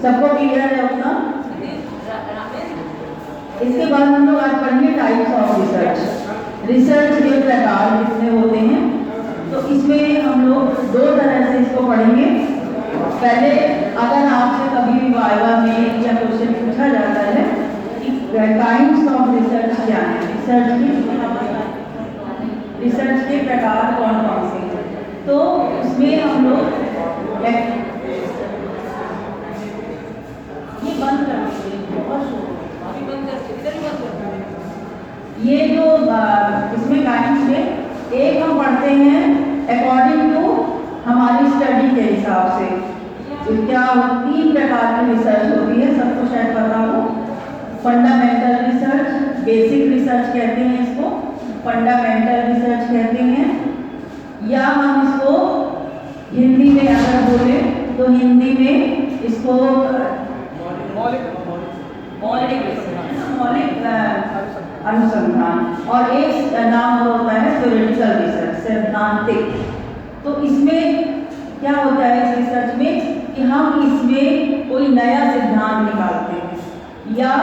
सबको क्लियर है अपना? इसके बाद हम लोग आज पढ़ेंगे टाइप्स ऑफ रिसर्च। रिसर्च के प्रकार कितने होते हैं, तो इसमें हम लोग दो तरह से इसको पढ़ेंगे। पहले अगर आपसे कभी भी वाइवा में या क्वेश्चन पूछा जाता है कि टाइप्स ऑफ रिसर्च क्या है, रिसर्च के प्रकार कौन कौन से हैं, तो उसमें हम लोग ये बंद कर दीजिए, बहुत शोर ये जो इसमें टाइम्स में एक हम पढ़ते हैं अकॉर्डिंग टू हमारी स्टडी के हिसाब से। तो क्या 3 प्रकार की रिसर्च होती है, सबको शायद पता हो। फंडामेंटल रिसर्च, बेसिक रिसर्च कहते हैं इसको, फंडामेंटल रिसर्च कहते हैं, या हम इसको हिंदी में अगर बोले तो हिंदी में इसको मौलिक अनुसंधान, और एक नाम होता है थ्योरेटिकल रिसर्च, सैद्धांतिक। तो इसमें क्या होता है इस रिसर्च में कि हम इसमें कोई नया सिद्धांत निकालते हैं या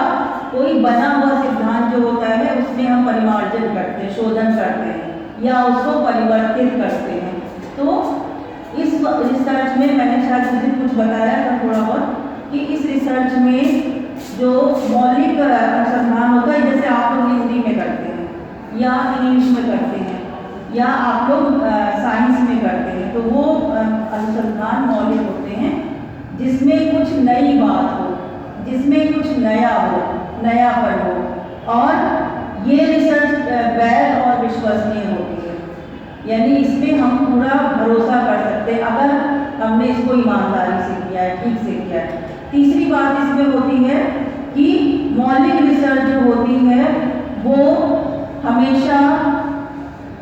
कोई बना हुआ सिद्धांत जो होता है उसमें हम परिमार्जन करते हैं, शोधन करते हैं या उसको परिवर्तित करते हैं। तो इस रिसर्च में मैंने शायद मुझे कुछ बताया था थोड़ा बहुत कि इस रिसर्च में जो मौलिक अनुसंधान होता है, जैसे आप लोग हिंदी में करते हैं या इंग्लिश में करते हैं या आप लोग साइंस में करते हैं, तो वो अनुसंधान मौलिक होते हैं जिसमें कुछ नई बात हो, जिसमें कुछ नया हो, नयापन हो, और ये रिसर्च वैध और विश्वसनीय होती है। यानी इसमें हम पूरा भरोसा कर सकते हैं अगर हमने इसको ईमानदारी से किया है, ठीक से किया है। तीसरी बात इसमें होती है कि मौलिक रिसर्च जो होती है वो हमेशा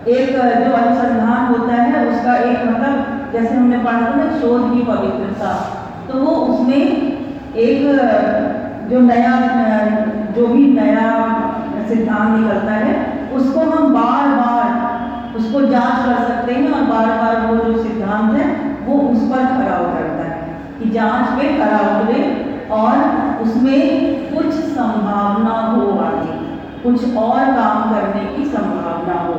एक जो अनुसंधान होता है उसका एक मतलब, जैसे हमने पढ़ा था ना शोध की पवित्रता, तो वो उसमें एक जो नया जो भी नया सिद्धांत निकलता है उसको हम बार बार उसको जांच कर सकते हैं और बार बार वो जो सिद्धांत है वो उस पर खरा उतरता है कि जांच पे खरा उतरे और उसमें कुछ संभावना हो, आगे कुछ और काम करने की संभावना हो।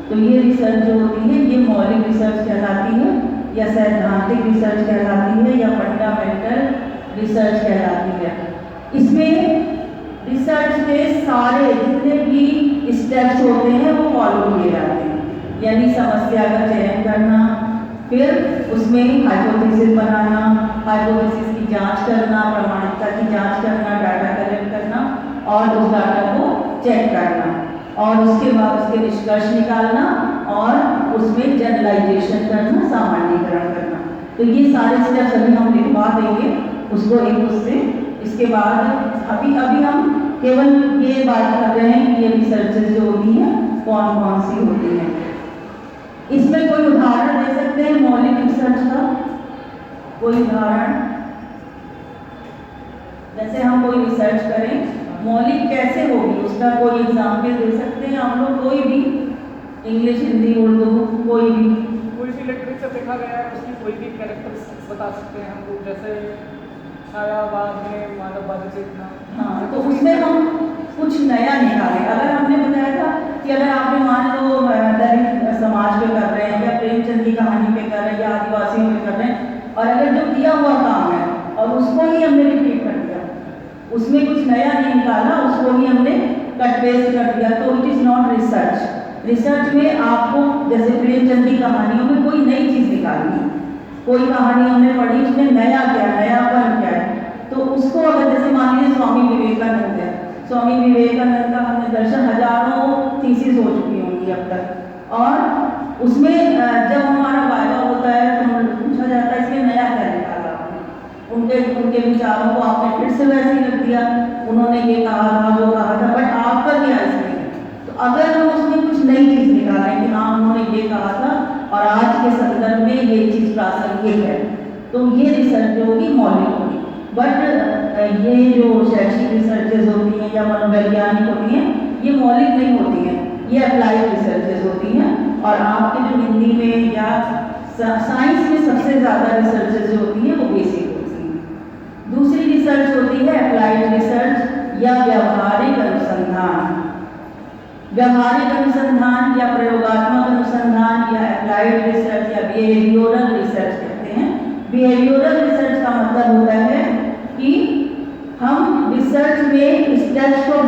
तो ये रिसर्च जो होती है ये मौलिक रिसर्च कहलाती है या सैद्धांतिक रिसर्च कहलाती है या फंडामेंटल रिसर्च कहलाती है। इसमें रिसर्च के सारे जितने भी स्टेप्स होते हैं वो फॉलो किए जाते हैं, यानी समस्या का चयन करना, फिर उसमें हाइपोथेसिस बनाना, हाइपोथेसिस की जांच करना, प्रामाणिकता की जांच करना, डाटा कलेक्ट करना और उस डाटा को चेक करना, और उसके बाद उसके निष्कर्ष निकालना और उसमें जनरलाइजेशन करना, सामान्यीकरण करना। तो ये सारे स्टेप्स अभी हम लिखवा देंगे उसको एक उससे। इसके बाद अभी हम केवल ये बात कर रहे हैं कि ये रिसर्चेस जो होती हैं कौन कौन सी होती हैं। इसमें कोई उदाहरण दे सकते हैं मौलिक रिसर्च का? कोई उदाहरण, जैसे हम कोई रिसर्च करें मौलिक कैसे होगी उसका कोई एग्जाम्पल दे सकते हैं हम लोग? कोई भी, इंग्लिश, हिंदी, उर्दू, कोई भी लिटरेचर देखा गया है उसकी कोई भी कैरेक्टर्स बता सकते हैं हम लोग, जैसे छायावाद में मानववाद चेतना। हाँ, तो उसमें हम कुछ नया निकालें। अगर हमने बताया था कि अगर आपने मान लो दलित समाज पे कर रहे हैं या प्रेमचंद की कहानी पे कर रहे हैं या आदिवासियों पे कर रहे हैं, और अगर जो किया हुआ काम है और उसको ही हमने रिपीट कर दिया, उसमें कुछ नया नहीं निकाला, उसको ही हमने कट पेस्ट कर दिया, तो it is not research. Research में आपको जैसे प्रेमचंद की कहानियों में कोई नई चीज़ निकालनी, कोई कहानी हमने पढ़ी उसमें नया क्या, नयापन क्या है, तो उसको अगर जैसे मान लीजिए स्वामी विवेकानंद है, स्वामी विवेकानंद का हमने दर्शन हजारों थीसिस हो चुकी होंगी अब तक, और उसमें जब हमारा वायदा होता है तो हमें पूछा जाता है इसमें नया क्या निकाला आपने, उनके विचारों को आपने फिर से वैसे ही रख दिया, उन्होंने ये कहा था वो कहा था, बट आपका क्या इसमें? तो अगर हम उसमें कुछ नई चीज़ निकालें कि हाँ उन्होंने ये कहा था और आज के संदर्भ में ये चीज़ प्रासंगिक है, तो ये रिसर्च जो होगी मौलिक होगी। बट ये जो शैक्षिक रिसर्चेज होती हैं या मनोवैज्ञानिक होती हैं ये मौलिक नहीं होती हैं, ये अप्लाइड रिसर्चेज होती हैं। और आपके जो हिंदी में या साइंस में सबसे ज़्यादा रिसर्चेज जो होती हैं वो बेसिक होती हैं। दूसरी रिसर्च होती है अप्लाइड रिसर्च या व्यावहारिक अनुसंधान। व्यावहारिक अनुसंधान या प्रयोगात्मक अनुसंधान या अप्लाइड रिसर्च या बिहेवियरल रिसर्च कहते हैं। बिहेवियरल रिसर्च का मतलब होता है कि हम रिसर्च में स्टेप्स को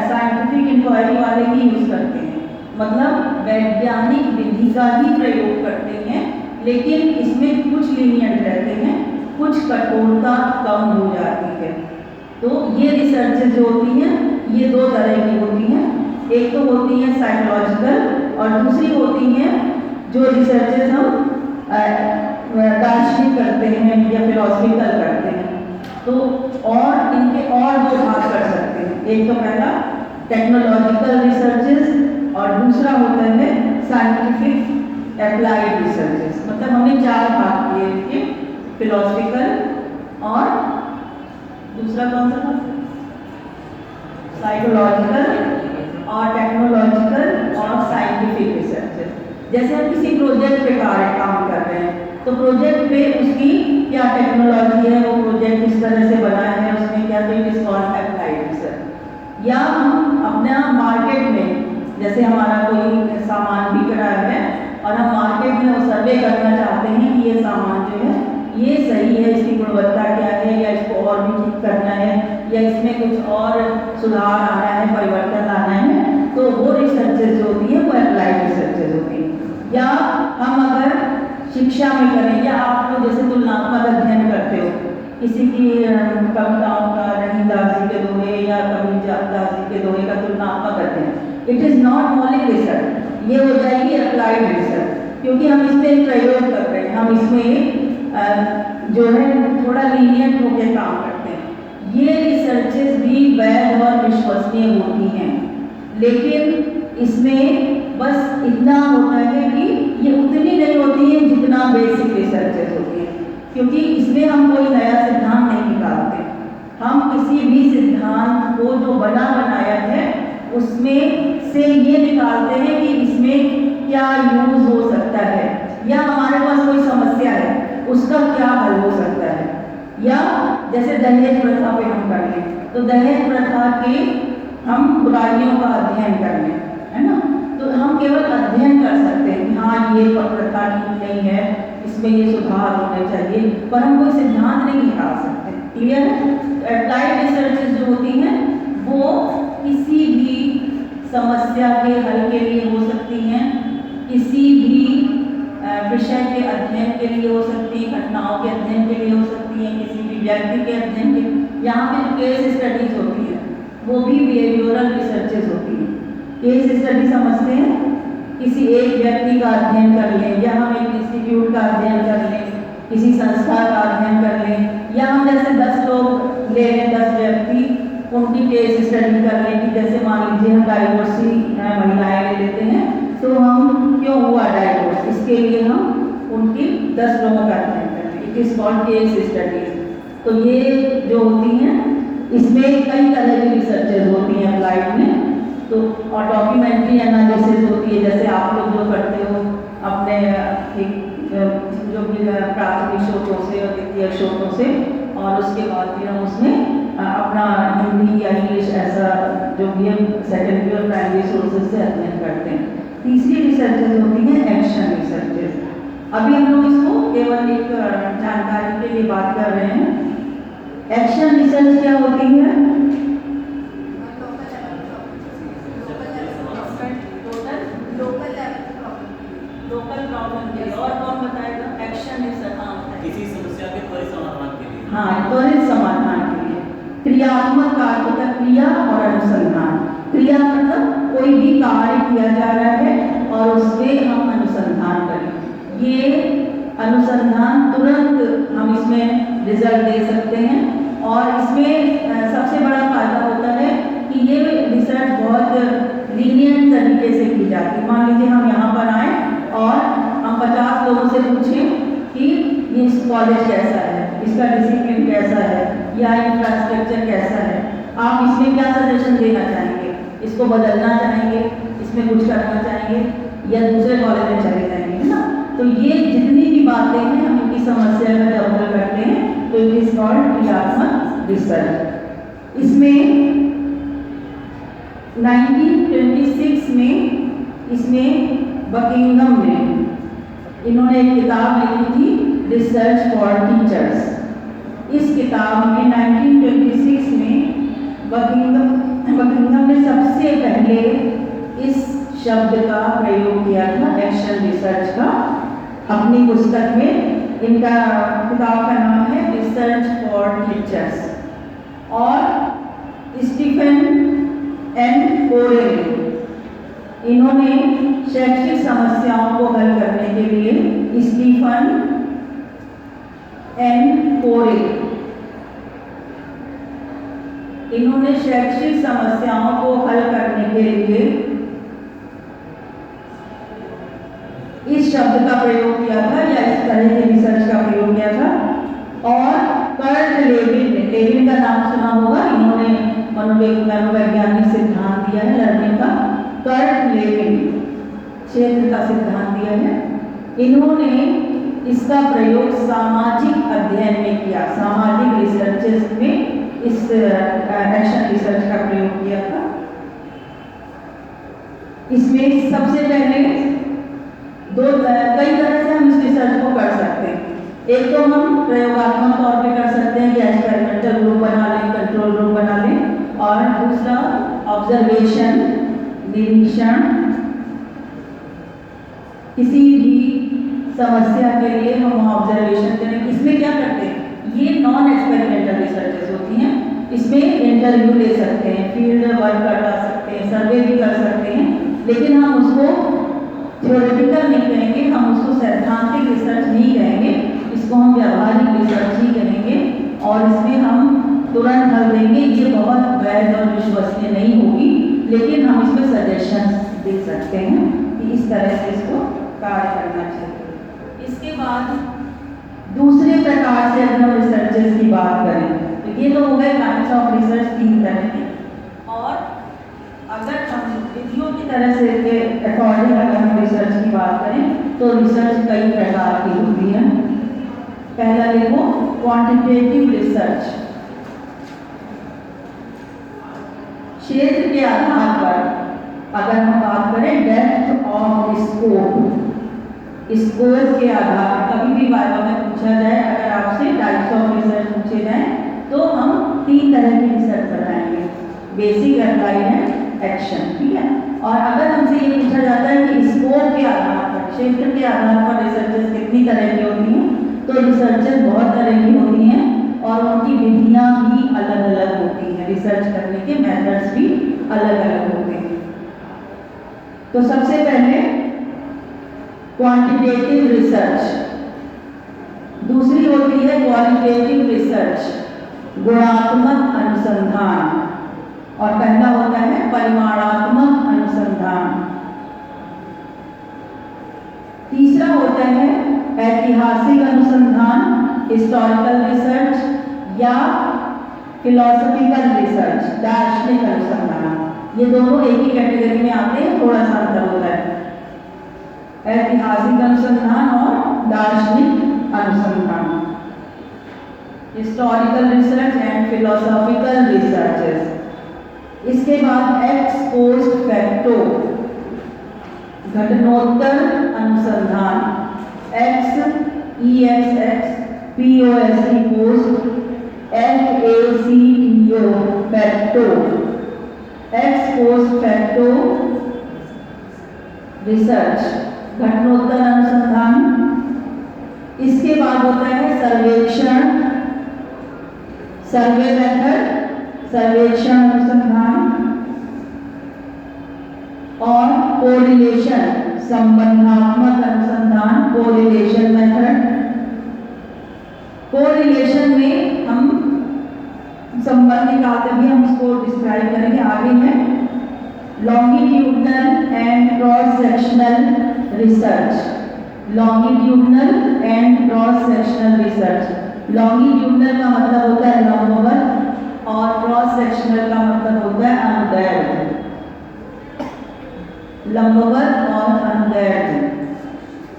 साइंटिफिक इंक्वायरी वाले ही यूज करते हैं, मतलब वैज्ञानिक विधि का ही प्रयोग करते हैं, लेकिन इसमें कुछ लीनियंट रहते हैं, कुछ कठोरता कम हो जाती है। तो ये रिसर्चेज जो होती हैं ये दो तरह की होती हैं, एक तो होती है साइकोलॉजिकल और दूसरी होती हैं जो रिसर्चेज हम दार्शनिक करते हैं या फिलोसफिकल करते हैं। तो और इनके और दो भाग कर सकते हैं, एक तो पहला टेक्नोलॉजिकल रिसर्चेज और दूसरा होता है साइंटिफिक अप्लाइड रिसर्चेज। मतलब हमने चार भाग किए इनके, फिलोसफिकल और दूसरा कौन सा था, साइकोलॉजिकल और टेक्नोलॉजिकल और साइंटिफिक रिसर्चेज। जैसे हम किसी प्रोजेक्ट पे काम कर रहे हैं तो प्रोजेक्ट पे उसकी क्या टेक्नोलॉजी है, वो प्रोजेक्ट किस तरह से बना है, उसमें क्या अप्लाइड रिसर्च। या हम अपना मार्केट में जैसे हमारा कोई सामान बिक रहा है और हम मार्केट में वो सर्वे करना चाहते हैं कि ये सामान जो है ये सही है, इसकी गुणवत्ता क्या है, या इसको और भी ठीक करना है, या इसमें कुछ और सुधार आना है, परिवर्तन लाना है, तो वो रिसर्चेज जो होती है वो अप्लाइड रिसर्चेज होती है। या हम अगर शिक्षा में करें, या आप लोग जैसे तुलनात्मक अध्ययन करते हो, किसी की कविताओं का, रहीदास जी के दोहे या कबीरदास जी के दोहे का तुलनात्मक अध्ययन, इट इज़ नॉट मौलिक रिसर्च, ये हो जाएगी अप्लाइड रिसर्च, क्योंकि हम इसमें प्रयोग कर रहे हैं, हम इसमें जो है थोड़ा लीनियंट होकर काम करते हैं। ये रिसर्चेज भी वैध और विश्वसनीय होती हैं, लेकिन इसमें बस इतना होता है कि ये उतनी नहीं होती है जितना बेसिक रिसर्चेज होती है, क्योंकि इसमें हम कोई नया सिद्धांत नहीं निकालते। हम किसी भी सिद्धांत को जो बना बनाया है उसमें से ये निकालते हैं कि इसमें क्या यूज हो सकता है, या हमारे पास कोई समस्या है उसका क्या हल हो सकता है। या जैसे दहेज प्रथा पे हम कर लें तो दहेज प्रथा के हम बुराइयों का अध्ययन कर लें, है ना, तो हम केवल अध्ययन कर सकते हैं कि हाँ ये प्रथा ठीक नहीं है, इसमें ये सुधार होने चाहिए, पर हम कोई सिद्धांत नहीं निकाल सकते। क्लियर है? अप्लाइड रिसर्चेज जो होती हैं वो किसी भी समस्या के हल के लिए हो सकती हैं, किसी भी विषय के अध्ययन के लिए हो सकती है, घटनाओं के अध्ययन के लिए हो सकती है, किसी भी व्यक्ति के अध्ययन के। यहाँ पे जो केस स्टडीज होती है वो भी बिहेवियरल रिसर्चेज होती है। केस स्टडी समझते हैं, किसी एक व्यक्ति का अध्ययन कर लें, या हम एक इंस्टीट्यूट का अध्ययन कर लें, किसी संस्था का अध्ययन कर लें, या हम जैसे 10 लोग ले लें, 10 व्यक्ति, उनकी केस स्टडी कर लें कि जैसे मान लीजिए हम डाइवोर्सी महिलाएं ले लेते हैं, तो हम क्यों हुआ डाइवोर्स, इसके लिए हम उनकी 10 लोगों का अध्ययन करते हैं, it is called case studies. तो ये जो होती हैं इसमें कई तरह की रिसर्चेज होती हैं अप्लाइड में। तो और डॉक्यूमेंट्री एनालिसिस होती है, जैसे आप लोग जो करते हो अपने जो भी प्राथमिक स्रोतों से और द्वितीय स्रोतों से, और उसके बाद फिर हम उसमें अपना हिंदी या इंग्लिश ऐसा जो भी हम सेकेंडरी और प्राइमरी सोर्सेज से अध्ययन करते हैं। तीसरी रिसर्चेज होती हैं एक्शन रिसर्चेज। अभी हम लोग इसको केवल एक जानकारी के लिए बात कर रहे हैं। एक्शन रिसर्च क्या होती है? लोकल प्रॉब्लम के लिए। और कौन बताएगा? एक्शन रिसर्च किसी समस्या के त्वरित समाधान के लिए। हाँ, त्वरित समाधान के लिए। क्रियात्मक कार्य का क्रिया और अनुसंधान। क्रिया मतलब कोई भी कार्य किया जा रहा है और उसमें हम अनुसंधान करें। ये अनुसंधान तुरंत हम इसमें रिजल्ट दे सकते हैं, और इसमें सबसे बड़ा फायदा होता है कि ये रिसर्च बहुत लीनियंट तरीके से की जाती है। मान लीजिए हम यहाँ पर आए और हम 50 लोगों से पूछें कि ये कॉलेज कैसा है, इसका डिसिप्लिन कैसा है, या इंफ्रास्ट्रक्चर कैसा है, आप इसमें क्या सजेशन देना चाहेंगे, इसको बदलना चाहेंगे, इसमें कुछ करना चाहेंगे, या दूसरे कॉलेज में चले जाएंगे, है ना। तो ये जितनी भी बातें हैं हम इनकी समस्या में जब हल करते हैं तो इट इज कॉल्ड क्रियात्मक रिसर्च। रिसर्च। इसमें 1926 में इसमें बकिंघम में इन्होंने एक किताब लिखी थी, रिसर्च फॉर टीचर्स। इस किताब में 1926 में बकिंघम ने सबसे पहले इस शब्द का प्रयोग किया था, एक्शन रिसर्च का। अपनी पुस्तक में इनका किताब का नाम है रिसर्च फॉर टीचर्स। और स्टीफन एन कोरेल इन्होंने शैक्षिक समस्याओं को हल करने के लिए, स्टीफन एन कोरेल इन्होंने शैक्षिक समस्याओं को हल करने के लिए इस शब्द का प्रयोग किया था, या इस तरह के रिसर्च का प्रयोग किया था। और कर्ट लेविन का नाम सुना होगा, इन्होंने मनोवैज्ञानिक सिद्धांत दिया है लर्निंग का। कर्ट लेविन क्षेत्र का सिद्धांत दिया है। इन्होंने इसका प्रयोग सामाजिक अध्ययन में किया, सामाजिक रिसर्चेस में इस एक्शन रिसर्च का प्रयोग किया था। इसमें सबसे पहले कई तरह से हम इस रिसर्च को कर सकते हैं। एक तो हम प्रयोगात्मक तौर पे कर सकते हैं कि एक्सपेरिमेंटल ग्रुप बना लें, कंट्रोल ग्रुप बना लें। और दूसरा ऑब्जर्वेशन, निरीक्षण, किसी भी समस्या के लिए हम ऑब्जर्वेशन करें। इसमें क्या करते हैं, ये नॉन एक्सपेरिमेंटल रिसर्चेस होती हैं। इसमें इंटरव्यू ले सकते हैं, फील्ड वर्क करा सकते हैं, सर्वे भी कर सकते हैं, लेकिन हम उसको थ्योरेटिकल नहीं कहेंगे, हम उसको सैद्धांतिक रिसर्च नहीं कहेंगे, इसको हम व्यावहारिक रिसर्च ही कहेंगे। और इसमें हम तुरंत हल देंगे, ये बहुत वैध और विश्वसनीय नहीं होगी, लेकिन हम इसमें सजेशन दे सकते हैं कि इस तरह से इसको कार्य करना चाहिए। इसके बाद दूसरे प्रकार से अगर हम रिसर्चेस की बात करें तो ये तो हो गए काइंड्स ऑफ रिसर्च, 3 तरह के। और अगर हम विधियों की तरह से के अकॉर्डिंग अगर हम रिसर्च की बात करें तो रिसर्च कई प्रकार की होती है। पहला देखो क्वांटिटेटिव रिसर्च। क्षेत्र के आधार पर अगर हम बात करें डेप्थ ऑफ स्कोप, स्कोप के आधार पर कभी भी वाइवा में पूछा जाए, अगर आपसे टाइप्स ऑफ रिसर्च पूछे जाए तो हम 3 तरह की रिसर्च बताएंगे, बेसिक, अप्लाइड, एक्शन, ठीक है। और अगर हमसे ये पूछा जाता है कि स्कोप के आधार पर, क्षेत्र के आधार पर रिसर्चेस कितनी तरह की होती हैं, तो रिसर्चेस बहुत तरह की होती हैं और उनकी विधियां भी अलग अलग होती हैं, रिसर्च करने के मेथड्स भी अलग अलग होते हैं। तो सबसे पहले क्वांटिटेटिव रिसर्च, दूसरी होती है क्वालिटेटिव रिसर्च, गुणात्मक अनुसंधान, और पहला होता है परिमाणात्मक अनुसंधान। तीसरा होता है ऐतिहासिक अनुसंधान, हिस्टोरिकल रिसर्च, या फिलोसॉफिकल रिसर्च, दार्शनिक अनुसंधान। ये दोनों एक ही कैटेगरी में आते हैं, थोड़ा सा अंतर होता है। ऐतिहासिक अनुसंधान और दार्शनिक अनुसंधान, historical research and philosophical researches. इसके बाद एक्स पोस्ट फैक्टो, घटनोत्तर अनुसंधान, POST post, FACTO facto, ex post facto research, घटनोत्तर अनुसंधान। इसके बाद होता है सर्वेक्षण, सर्वे मेथड, सर्वेक्षण अनुसंधान, और कोरिलेशन, संबंधात्मक अनुसंधान, कोरिलेशन मेथड। कोरिलेशन में हम संबंध निकालते भी, हम इसको डिस्क्राइब करेंगे आगे है। Longitudinal and cross sectional research, longitudinal and cross sectional research. Longitudinal का मतलब होता है लंबवत और क्रॉस सेक्शनल का मतलब होता है अनुदैर्ध्य, लंबवत और अनुदैर्ध्य।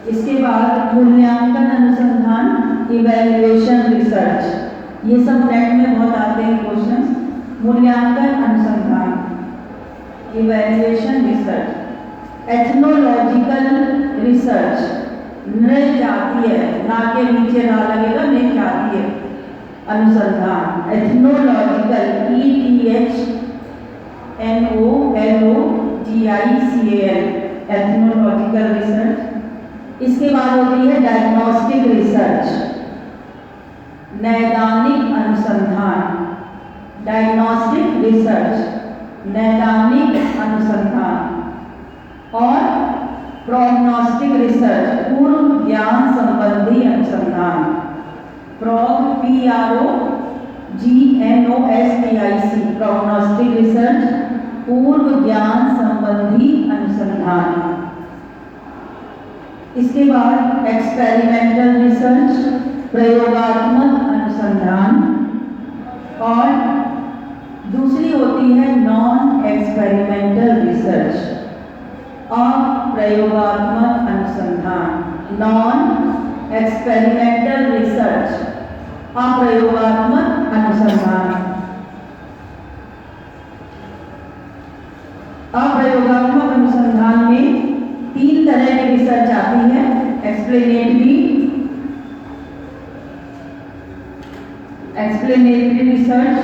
इसके बाद मूल्यांकन अनुसंधान, इवैल्यूएशन रिसर्च, ये सब नेट में बहुत आते हैं, इवैल्यूएशन रिसर्च। एथनोलॉजिकल रिसर्च नृजातीय, ना के नीचे ना लगेगा, नृजातीय अनुसंधान। एथनोलॉजिकल ETHNOLOGICAL एथनोलॉजिकल रिसर्च। इसके बाद होती है डायग्नोस्टिक रिसर्च, नैदानिक अनुसंधान। डायग्नोस्टिक रिसर्च नैदानिक अनुसंधान। और प्रोग्नोस्टिक रिसर्च पूर्व ज्ञान संबंधी अनुसंधान। PROGNOSTIC प्रोग्नोस्टिक रिसर्च पूर्व ज्ञान संबंधी अनुसंधान। इसके बाद एक्सपेरिमेंटल रिसर्च प्रयोगात्मक अनुसंधान। और दूसरी होती है नॉन एक्सपेरिमेंटल रिसर्च, अप्रयोगात्मक अनुसंधान। नॉन एक्सपेरिमेंटल रिसर्च अप्रयोगात्मक अनुसंधान। अप्रयोगात्मक अनुसंधान में 3 तरह की रिसर्च आती है। Explanatory research.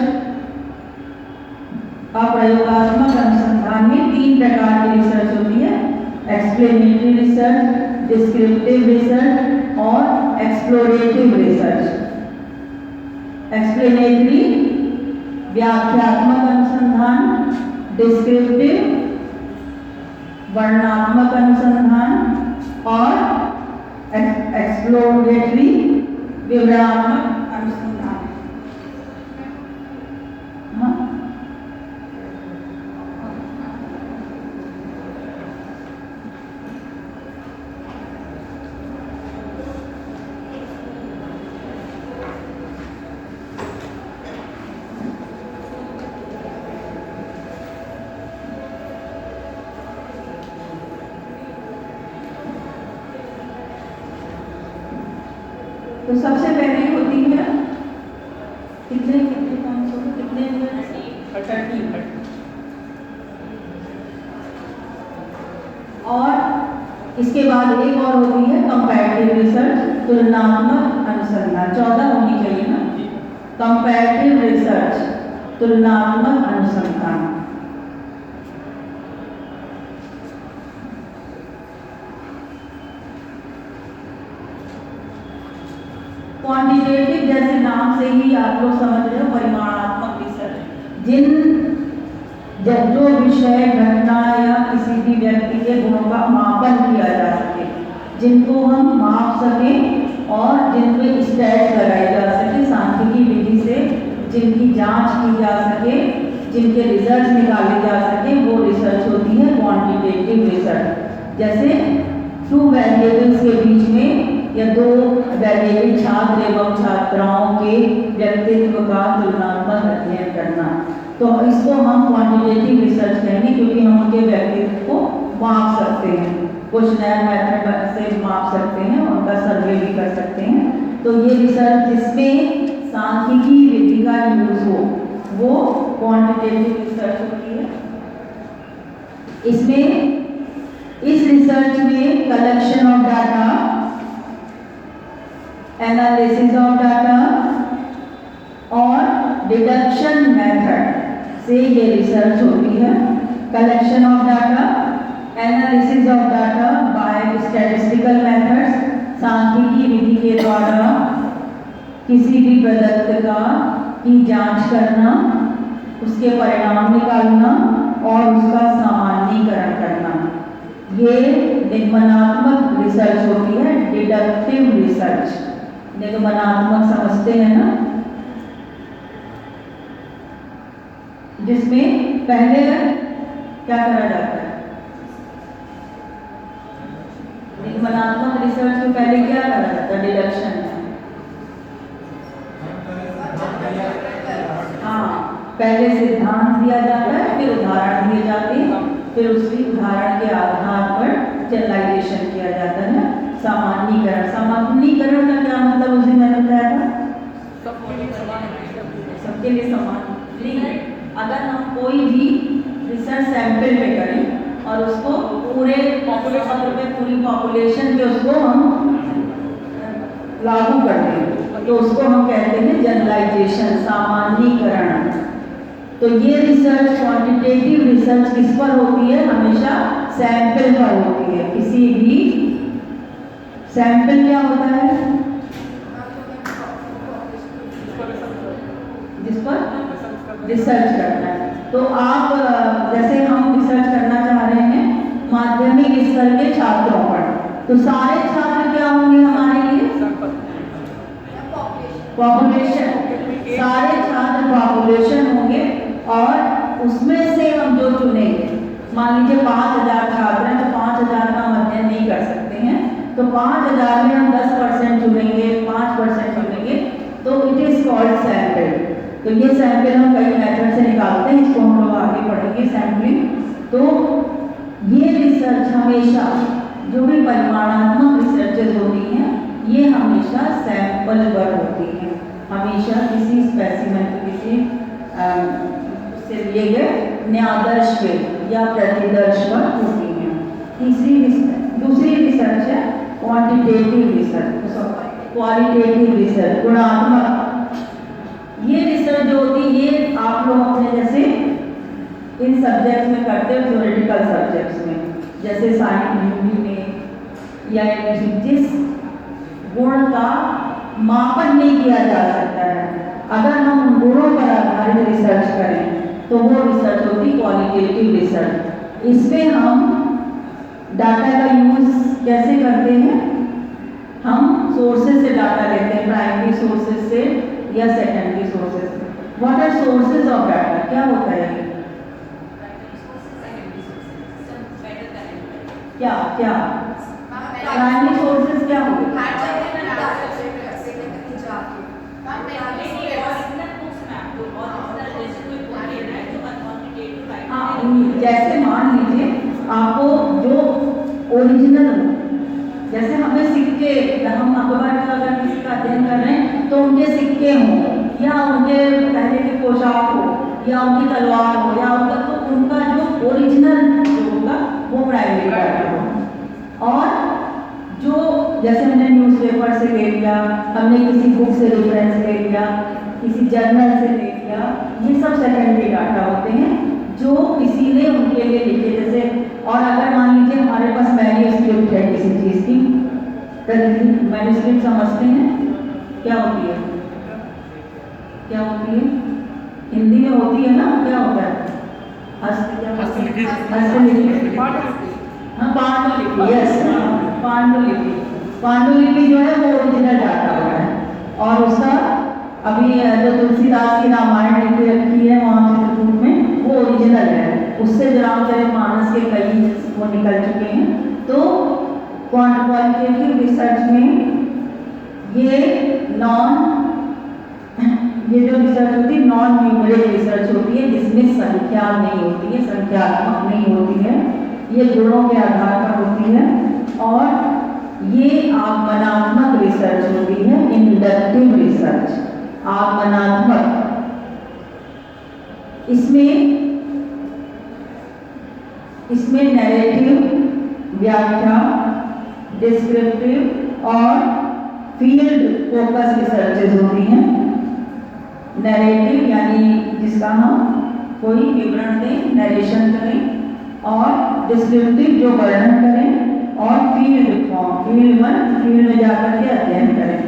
अप्रयोगात्मक अनुसंधान में 3 प्रकार की रिसर्च होती है। एक्सप्लेनेटरी रिसर्च, डिस्क्रिप्टिव रिसर्च और एक्सप्लोरेटिव रिसर्च। एक्सप्लेनेटरी व्याख्यात्मक अनुसंधान, डिस्क्रिप्टिव वर्णनात्मक अनुसंधान और एक्सप्लोरेटरी विवरणात्मक अनुसंधान। हाँ? तो सबसे पहले होती है कितने 30। और इसके बाद एक और होती है कंपैरेटिव रिसर्च, तुलनात्मक अनुसंधान। 14 होनी चाहिए ना। कंपैरेटिव रिसर्च तुलनात्मक अनुसंधान। क्वांटिटेटिव जैसे नाम से ही आप लोग समझ रहे हो, परिमाणात्मक रिसर्च। जो विषय, घटना या किसी भी व्यक्ति के गुणों का मापन किया जा सके, जिनको हम माप सकें और जिन पे स्टैट्स लगाए जा सके, सांख्यिकी विधि से जिनकी जांच की जा सके, जिनके रिजल्ट निकाले जा सके, वो रिसर्च होती है क्वांटिटेटिव रिसर्च। जैसे 2 वेरिएबल्स के बीच में या 2 वेरिएबल छात्र एवं छात्राओं के व्यक्तित्व का तुलनात्मक अध्ययन करना, तो इसको हम क्वांटिटेटिव रिसर्च कहेंगे, क्योंकि हम उनके व्यक्तित्व को माप सकते हैं, कुछ नया मेथड से माप सकते हैं, उनका सर्वे भी कर सकते हैं। तो ये रिसर्च जिसमें सांख्यिकी विधि का यूज हो, वो क्वांटिटेटिव रिसर्च होती है। इसमें इस रिसर्च में collection of data, analysis of data और डिडक्शन मेथड से ये रिसर्च होती है। Collection of data, analysis of data by statistical methods, सांख्यिकी विधि के द्वारा किसी भी प्रदत्त की जांच करना, उसके परिणाम निकालना और उसका सामान्यीकरण करना, ये निगमनात्मक रिसर्च होती है। डिडक्टिव रिसर्च, निगमनात्मक समझते हैं ना, जिसमें पहले क्या करा जाता है? निगमनात्मक रिसर्च में पहले क्या करा जाता है? डिडक्शन। हाँ, पहले सिद्धांत दिया जाता है, फिर उदाहरण दिए जाते हैं, फिर उसी उदाहरण के आधार पर जनरलाइजेशन किया जाता है। सामान्यीकरण, सामान्यीकरण का क्या मतलब उसे मैंने बताया था? सबके लिए समान नहीं। अगर हम कोई भी रिसर्च सैंपल पे करें और उसको पूरे पॉपुलेशन पे, पूरी पॉपुलेशन पे उसको हम लागू करते हैं, तो उसको हम कहते हैं जनरलाइजेशन, सामान्यीकरण। तो ये रिसर्च, क्वांटिटेटिव रिसर्च किस पर होती है? हमेशा सैंपल पर होती है। किसी भी सैंपल क्या होता है? जिस पर रिसर्च करना है। तो आप जैसे हम रिसर्च करना चाह रहे हैं माध्यमिक स्तर के छात्रों पर, तो सारे छात्र क्या होंगे हमारे लिए? पॉपुलेशन, सारे छात्र पॉपुलेशन होंगे और उसमें से हम जो चुनेंगे, मान लीजिए 5000 छात्र हैं तो 5000 का हम अध्ययन नहीं कर सकते हैं, तो 5000 में हम 10% चुनेंगे, 5% चुनेंगे, तो इट इज कॉल्ड सैंपल। तो ये सैंपल हम कई मेथड से निकालते हैं, इसको हम लोग आगे पढ़ेंगे सैंपलिंग। तो ये रिसर्च हमेशा, जो भी परिमाणात्मक रिसर्चेज होती हैं, ये हमेशा सैंपल पर होती हैं, हमेशा किसी स्पेसिमेन पे, किसी से लिए गए न्यादर्श पे या प्रतिदर्श पर होती हैं। दूसरी रिसर्च है क्वांटिटेटिव रिसर्च, क्वालिटेटिव रिसर्च, गुणात्मक। ये रिसर्च जो होती है, ये आप लोग अपने जैसे इन सब्जेक्ट्स में करते हो, थ्योरेटिकल सब्जेक्ट्स में, जैसे साइंस, हिंदी में, या जिस गुण का मापन नहीं किया जा सकता है, अगर हम उन गुणों पर आधारित रिसर्च करें तो वो रिसर्च होती है क्वालिटेटिव रिसर्च। इसमें हम डाटा का यूज कैसे करते हैं? हम सोर्सेज से डाटा लेते हैं, प्राइमरी सोर्सेज से या सेकेंडरी सोर्सेज से। What are sources of data? क्या होता है ये? क्या क्या प्राइमरी सोर्सेज क्या होते हैं? हाँ, जैसे मान लीजिए आपको जो ओरिजिनल, जैसे हमें सिक्के, हम अखबार का अगर किसी का अध्ययन कर रहे हैं तो उनके सिक्के हों, या उनके पहले के पोशाक हो, या उनकी तलवार हो, या उनका, तो उनका जो ओरिजिनल जो होगा वो प्राइमरी डाटा हो। और जो जैसे हमने न्यूज़पेपर से ले लिया, हमने किसी बुक से रेफरेंस ले लिया, किसी जर्नल से ले लिया, ये सब सेकेंडरी डाटा होते हैं जो किसी ने उनके लिए लिखे। जैसे, और अगर मान लीजिए हमारे पास मैन्युस्क्रिप्ट है किसी चीज़ की, मैन्युस्क्रिप्ट समझते हैं क्या होती है? क्या होती है? हिंदी में होती है ना, क्या होता है? हस्तलिखित। हाँ, पांडुलिपि, यस, पांडुलिपि। पांडुलिपि जो है वो ओरिजिनल डाटा होता है, और उसका अभी जो तुलसीदास की रामायण लिखी रखी है वहाँ चित्रकूट में, वो ओरिजिनल है। उससे जो रामचरितमानस के कई वो निकल चुके हैं। तो क्वालिटेटिव रिसर्च में ये जो रिसर्च होती है नॉन न्यूमेरिक रिसर्च होती है, जिसमें संख्या नहीं होती है, संख्यात्मक नहीं होती है, ये गुणों के आधार पर होती है। और ये आगमनात्मक रिसर्च होती है, इंडक्टिव रिसर्च, आगमनात्मक। इसमें नैरेटिव, व्याख्या, डिस्क्रिप्टिव और फील्ड फोकस रिसर्चेज होती हैं। नैरेटिव यानी जिसका हम कोई विवरण दें, नरेशन करें, और डिस्क्रिप्टिव जो वर्णन करें, और फील्ड वन, फील्ड में जाकर के अध्ययन करें।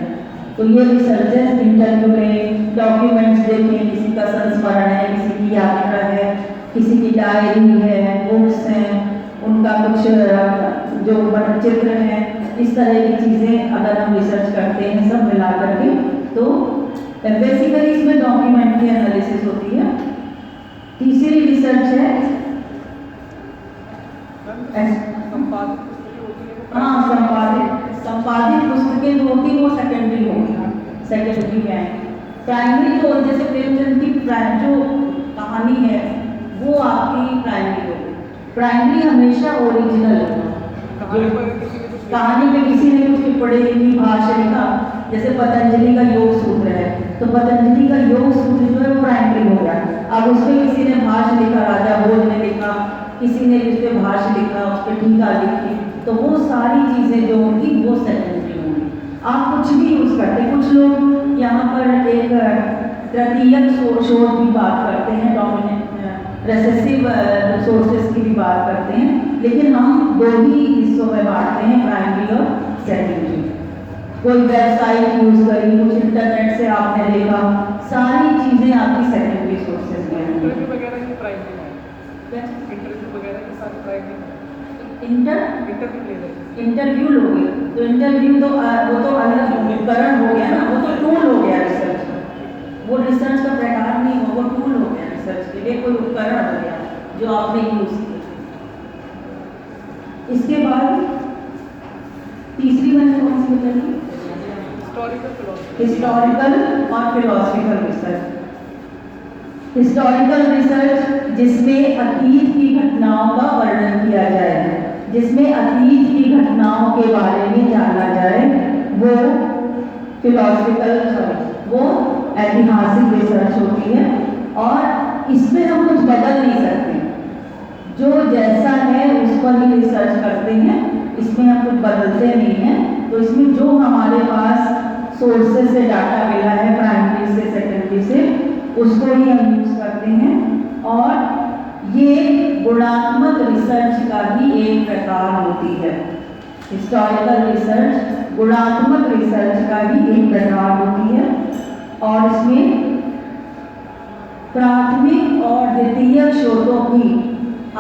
तो ये रिसर्चेस इंटरव्यू लें, डॉक्यूमेंट्स देखें, किसी का संस्मरण है, किसी की यात्रा है, किसी की डायरी है, बुक्स हैं, उनका कुछ जो चित्र है, इस तरह की चीज़ें अगर हम रिसर्च करते हैं सब मिला करके, तो बेसिकली इसमें डॉक्यूमेंट की एनालिसिस होती है। तीसरी रिसर्च है संपादित पुस्तकें जो होती वो सेकेंडरी होगी, सेकेंडरी में। प्राइमरी जो जैसे प्रेमचंद की जो कहानी है वो आपकी प्राइमरी होगी। प्राइमरी हमेशा ओरिजिनल होगा। कहानी में किसी ने कुछ टिप्पणी लिखी, भाष्य लिखा, जैसे पतंजलि का योग सूत्र है, तो पतंजलि का योग सूत्र जो है वो प्राइमरी हो गया। अब उसमें किसी ने भाष्य लिखा, राजा भोज ने लिखा, भाष्य लिखा, उस पर टीका लिखी, तो वो सारी चीज़ें जो होंगी वो सेकेंडरी होंगी। आप कुछ भी यूज़ करते, कुछ लोग यहाँ पर एक तृतीयक शोध की बात करते हैं, डोमिनेंट रेसेसिव सोर्सेस की भी बात करते हैं, लेकिन हम दो ही हिस्सों में बांटते हैं, प्राइमरी और सेकेंडरी। कोई वेबसाइट यूज़ करी, कुछ इंटरनेट से आपने देखा, सारी चीज़ें आपकी सेकेंडरी सोर्सेज में हैं। इंटरव्यू वगैरह की प्राइमरी है, इंटरव्यू वगैरह की सारी प्राइमरी है। इंटरव्यू ले रहे हैं, इंटरव्यू लोगे तो इंटरव्यू तो वो तो अलग उपकरण हो गया ना, वो तो टूल हो गया रिसर्च का, वो रिसर्च का प्रकार नहीं हो, वो टूल हो गया रिसर्च के लिए, कोई उपकरण हो गया जो आपने यूज किया। इसके बाद तीसरी मैंने कौन सी बताई? हिस्टोरिकल और फिलोसफिकल रिसर्च। हिस्टोरिकल रिसर्च जिसमें अतीत की घटनाओं का वर्णन किया जाए, जिसमें अतीत की घटनाओं के बारे में जाना जाए, वो फिलोसफिकल, वो ऐतिहासिक रिसर्च होती है। और इसमें हम कुछ बदल नहीं सकते, जो जैसा है उस पर ही रिसर्च करते हैं, इसमें हम कुछ बदलते नहीं हैं। तो इसमें जो हमारे पास सोर्सेस से डाटा मिला है, प्राइमरी से सेकेंडरी से, उसको ही हम यूज करते हैं। और ये गुणात्मक रिसर्च का ही एक प्रकार होती है। हिस्टोरिकल रिसर्च गुणात्मक रिसर्च का ही एक प्रकार होती है, और इसमें प्राथमिक और द्वितीय शोधों की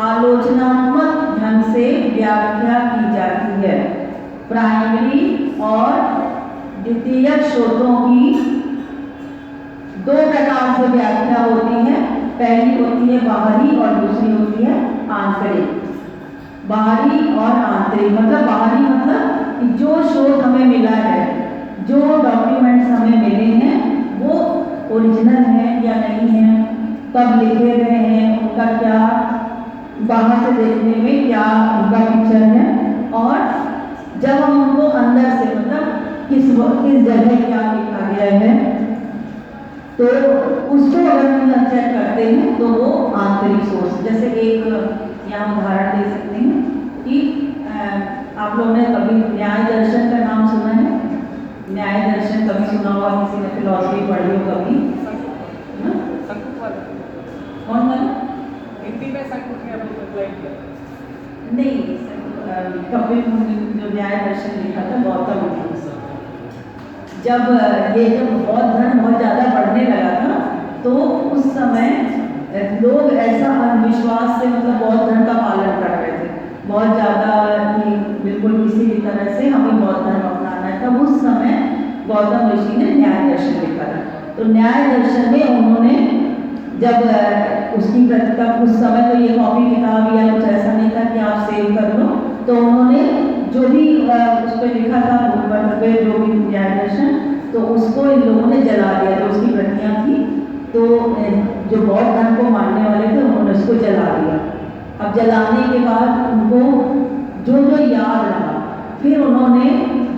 आलोचनात्मक ढंग से व्याख्या की जाती है। प्राइमरी और द्वितीय शोधों की दो प्रकार से व्याख्या होती है, पहली होती है बाहरी और दूसरी होती है आंतरिक। बाहरी और आंतरिक मतलब, बाहरी मतलब कि जो शोध हमें मिला है, जो डॉक्यूमेंट्स हमें मिले हैं, वो ओरिजिनल है या नहीं है, कब लिखे गए हैं, उनका क्या बाहर से देखने में क्या उनका पिक्चर है, और जब हम उनको अंदर से मतलब किस जगह क्या लिखा गया है, तो उसको अगर हम चेक करते हैं तो वो आंतरिक सोर्स। जैसे एक यहाँ उदाहरण दे सकते हैं कि आप लोगों ने कभी न्याय दर्शन का नाम सुना है? न्याय दर्शन कभी सुना होगा, किसी ने फिलॉसफी पढ़ी हो कभी? कौन वाला? हिंदी में संकुट ने अपनी अप्लाई किया नहीं, कपिल मुनि जो न्याय दर्शन लिखा था गौतम बुद्ध, जब बौद्ध धर्म बहुत ज़्यादा बढ़ने लगा था, तो उस समय लोग ऐसा अंधविश्वास से मतलब बौद्ध धर्म का पालन कर रहे थे बहुत ज़्यादा, कि बिल्कुल किसी भी तरह से हमें बौद्ध धर्म अपनाना है। तब उस समय गौतम ऋषि ने न्याय दर्शन लिखा था। तो न्याय दर्शन में उन्होंने जब उसकी तब उस समय तो ये कॉपी किताब या कुछ ऐसा नहीं था कि आप सेव कर लो, तो उन्होंने जो भी उस पर लिखा था ऊपर पे जो भी न्याय दर्शन, तो उसको इन लोगों ने जला दिया, जो उसकी प्रतियां थी, तो जो बौद्ध धर्म को मानने वाले थे उन्होंने उसको जला दिया। अब जलाने के बाद उनको जो जो याद रहा, फिर उन्होंने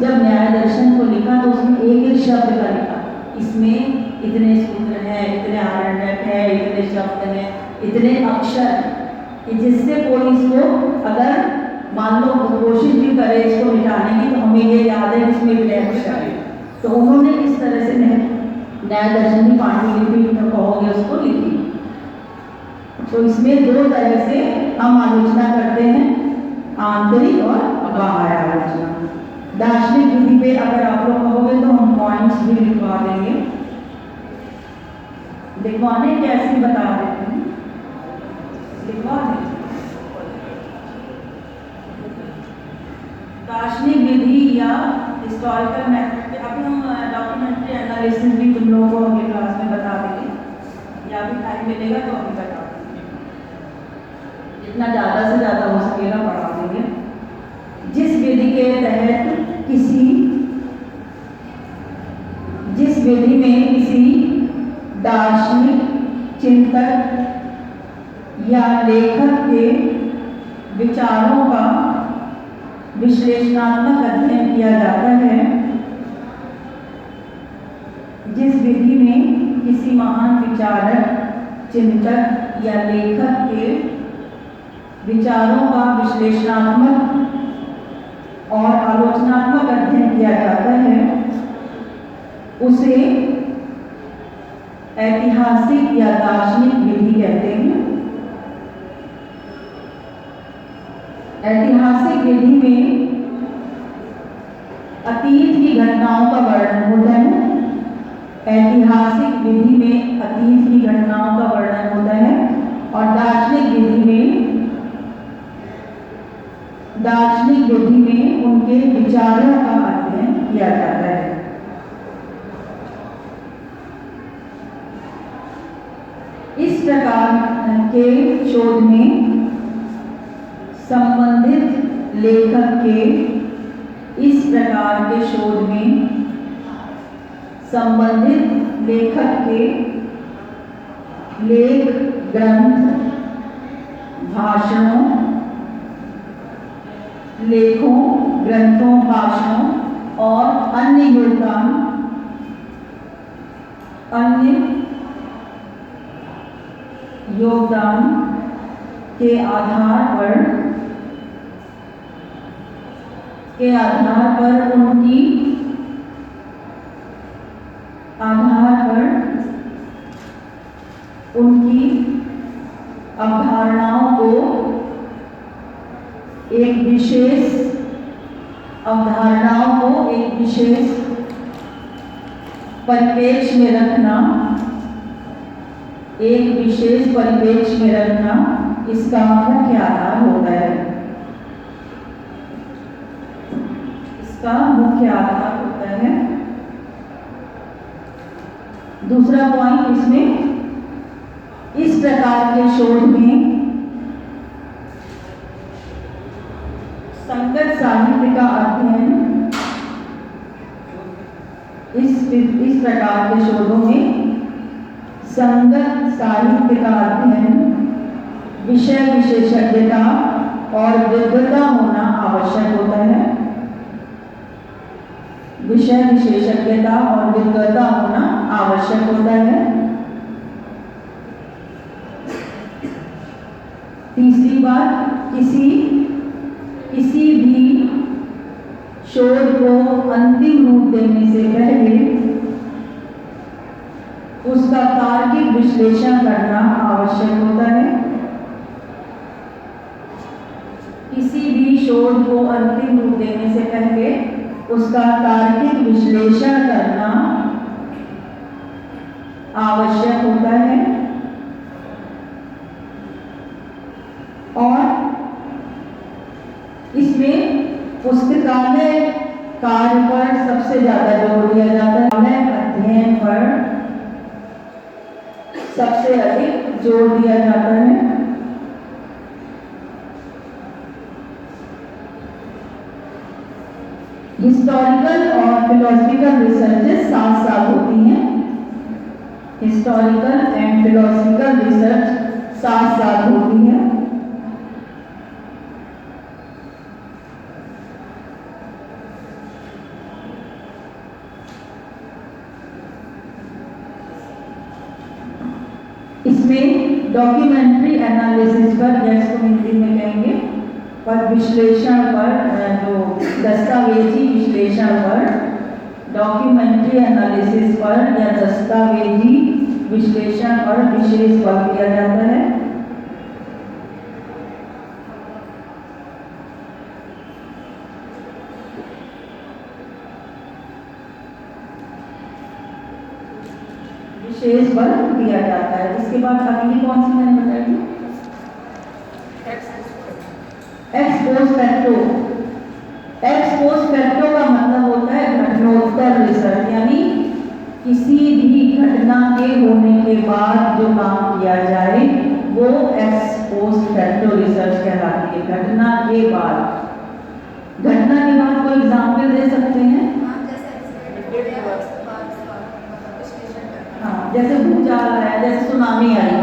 जब न्याय दर्शन को लिखा तो उसमें एक एक शब्द का लिखा, इसमें इतने सूत्र हैं, इतने आरण्यक हैं, इतने शब्द हैं, इतने अक्षर, कि जिससे कोई इसको अगर मान लो कोशिश भी करे इसको मिटाने की, तो हमें ये याद है इसमें इतने अक्षर है। तो उन्होंने इस तरह से न्याय दर्शन की पांडुलिपि कहोगे उसको लिखी। तो इसमें दो तरह से हम आलोचना करते हैं, आंतरिक और बाह्य आलोचना। दार्शनिक विधि पे अगर आप लोग कहोगे तो हम पॉइंट्स भी लिखवा देंगे, लिखवाने कैसे बता देते हैं, लिखवा देंगे। दार्शनिक विधि या हिस्टोरिकल मेथड पे अभी हम डॉक्यूमेंट्री एनालिसिस भी तुम लोगों को अगले क्लास में बता देंगे, या भी टाइम मिलेगा तो अभी बता देंगे, जितना ज़्यादा से ज़्यादा हो सकेगा पढ़ा देंगे। जिस विधि के तहत जिस विधि में किसी दार्शनिक चिंतक या लेखक के विचारों का विश्लेषणात्मक अध्ययन किया जाता है, जिस विधि में किसी महान विचारक, चिंतक या लेखक के विचारों का विश्लेषणात्मक और आलोचनात्मक अध्ययन किया जाता है उसे ऐतिहासिक या दार्शनिक विधि कहते हैं। ऐतिहासिक विधि में अतीत की घटनाओं का वर्णन होता है। ऐतिहासिक विधि में अतीत की घटनाओं का वर्णन होता है और दार्शनिक विधि में उनके विचारों का अध्ययन किया जाता है। इस प्रकार के शोध में संबंधित लेखक के लेख, ग्रंथ, भाषणों, और अन्य योगदान के आधार पर उनकी अवधारणाओं को एक विशेष परिप्रेक्ष्य में रखना इसका मुख्य आधार होता है। दूसरा पॉइंट इसमें, इस प्रकार के शोध में संगत साहित्य का अध्ययन, इस प्रकार के शोधों में संगत साहित्य का अध्ययन, विषय विशेषज्ञता और विद्वता होना आवश्यक होता है। तीसरी बात, किसी भी शोध को अंतिम रूप देने से पहले उसका तार्किक विश्लेषण करना आवश्यक होता है। किसी भी शोध को अंतिम रूप देने से पहले उसका तार्किक विश्लेषण करना आवश्यक होता है। और इसमें पुस्तकालय कार्य पर सबसे ज्यादा जोर दिया जाता है, अध्ययन पर सबसे अधिक जोर दिया जाता है। हिस्टोरिकल और फिलोसफिकल रिसर्चेस साथ साथ होती हैं। हिस्टोरिकल एंड फिलोसफिकल रिसर्च साथ साथ होती है। इसमें डॉक्यूमेंट्री एनालिसिस पर, जैसे हिंदी में कहेंगे, पर विश्लेषण पर, जो दस्तावेजी विश्लेषण पर, डॉक्यूमेंट्री एनालिसिस पर या दस्तावेजी विश्लेषण पर विशेष बल दिया जाता है। विशेष बल दिया जाता है। इसके बाद अगली कौन सी मैंने बताई? एक्स पोस्ट फैक्टो का मतलब होता है घटनोत्तर रिसर्च, यानी किसी भी घटना के होने के बाद जो काम किया जाए वो एक्स पोस्ट फैक्टो रिसर्च कहलाती है। घटना के बाद कोई एग्जाम्पल दे सकते हैं? हाँ, जैसे भूचाल आया, जैसे सुनामी आई,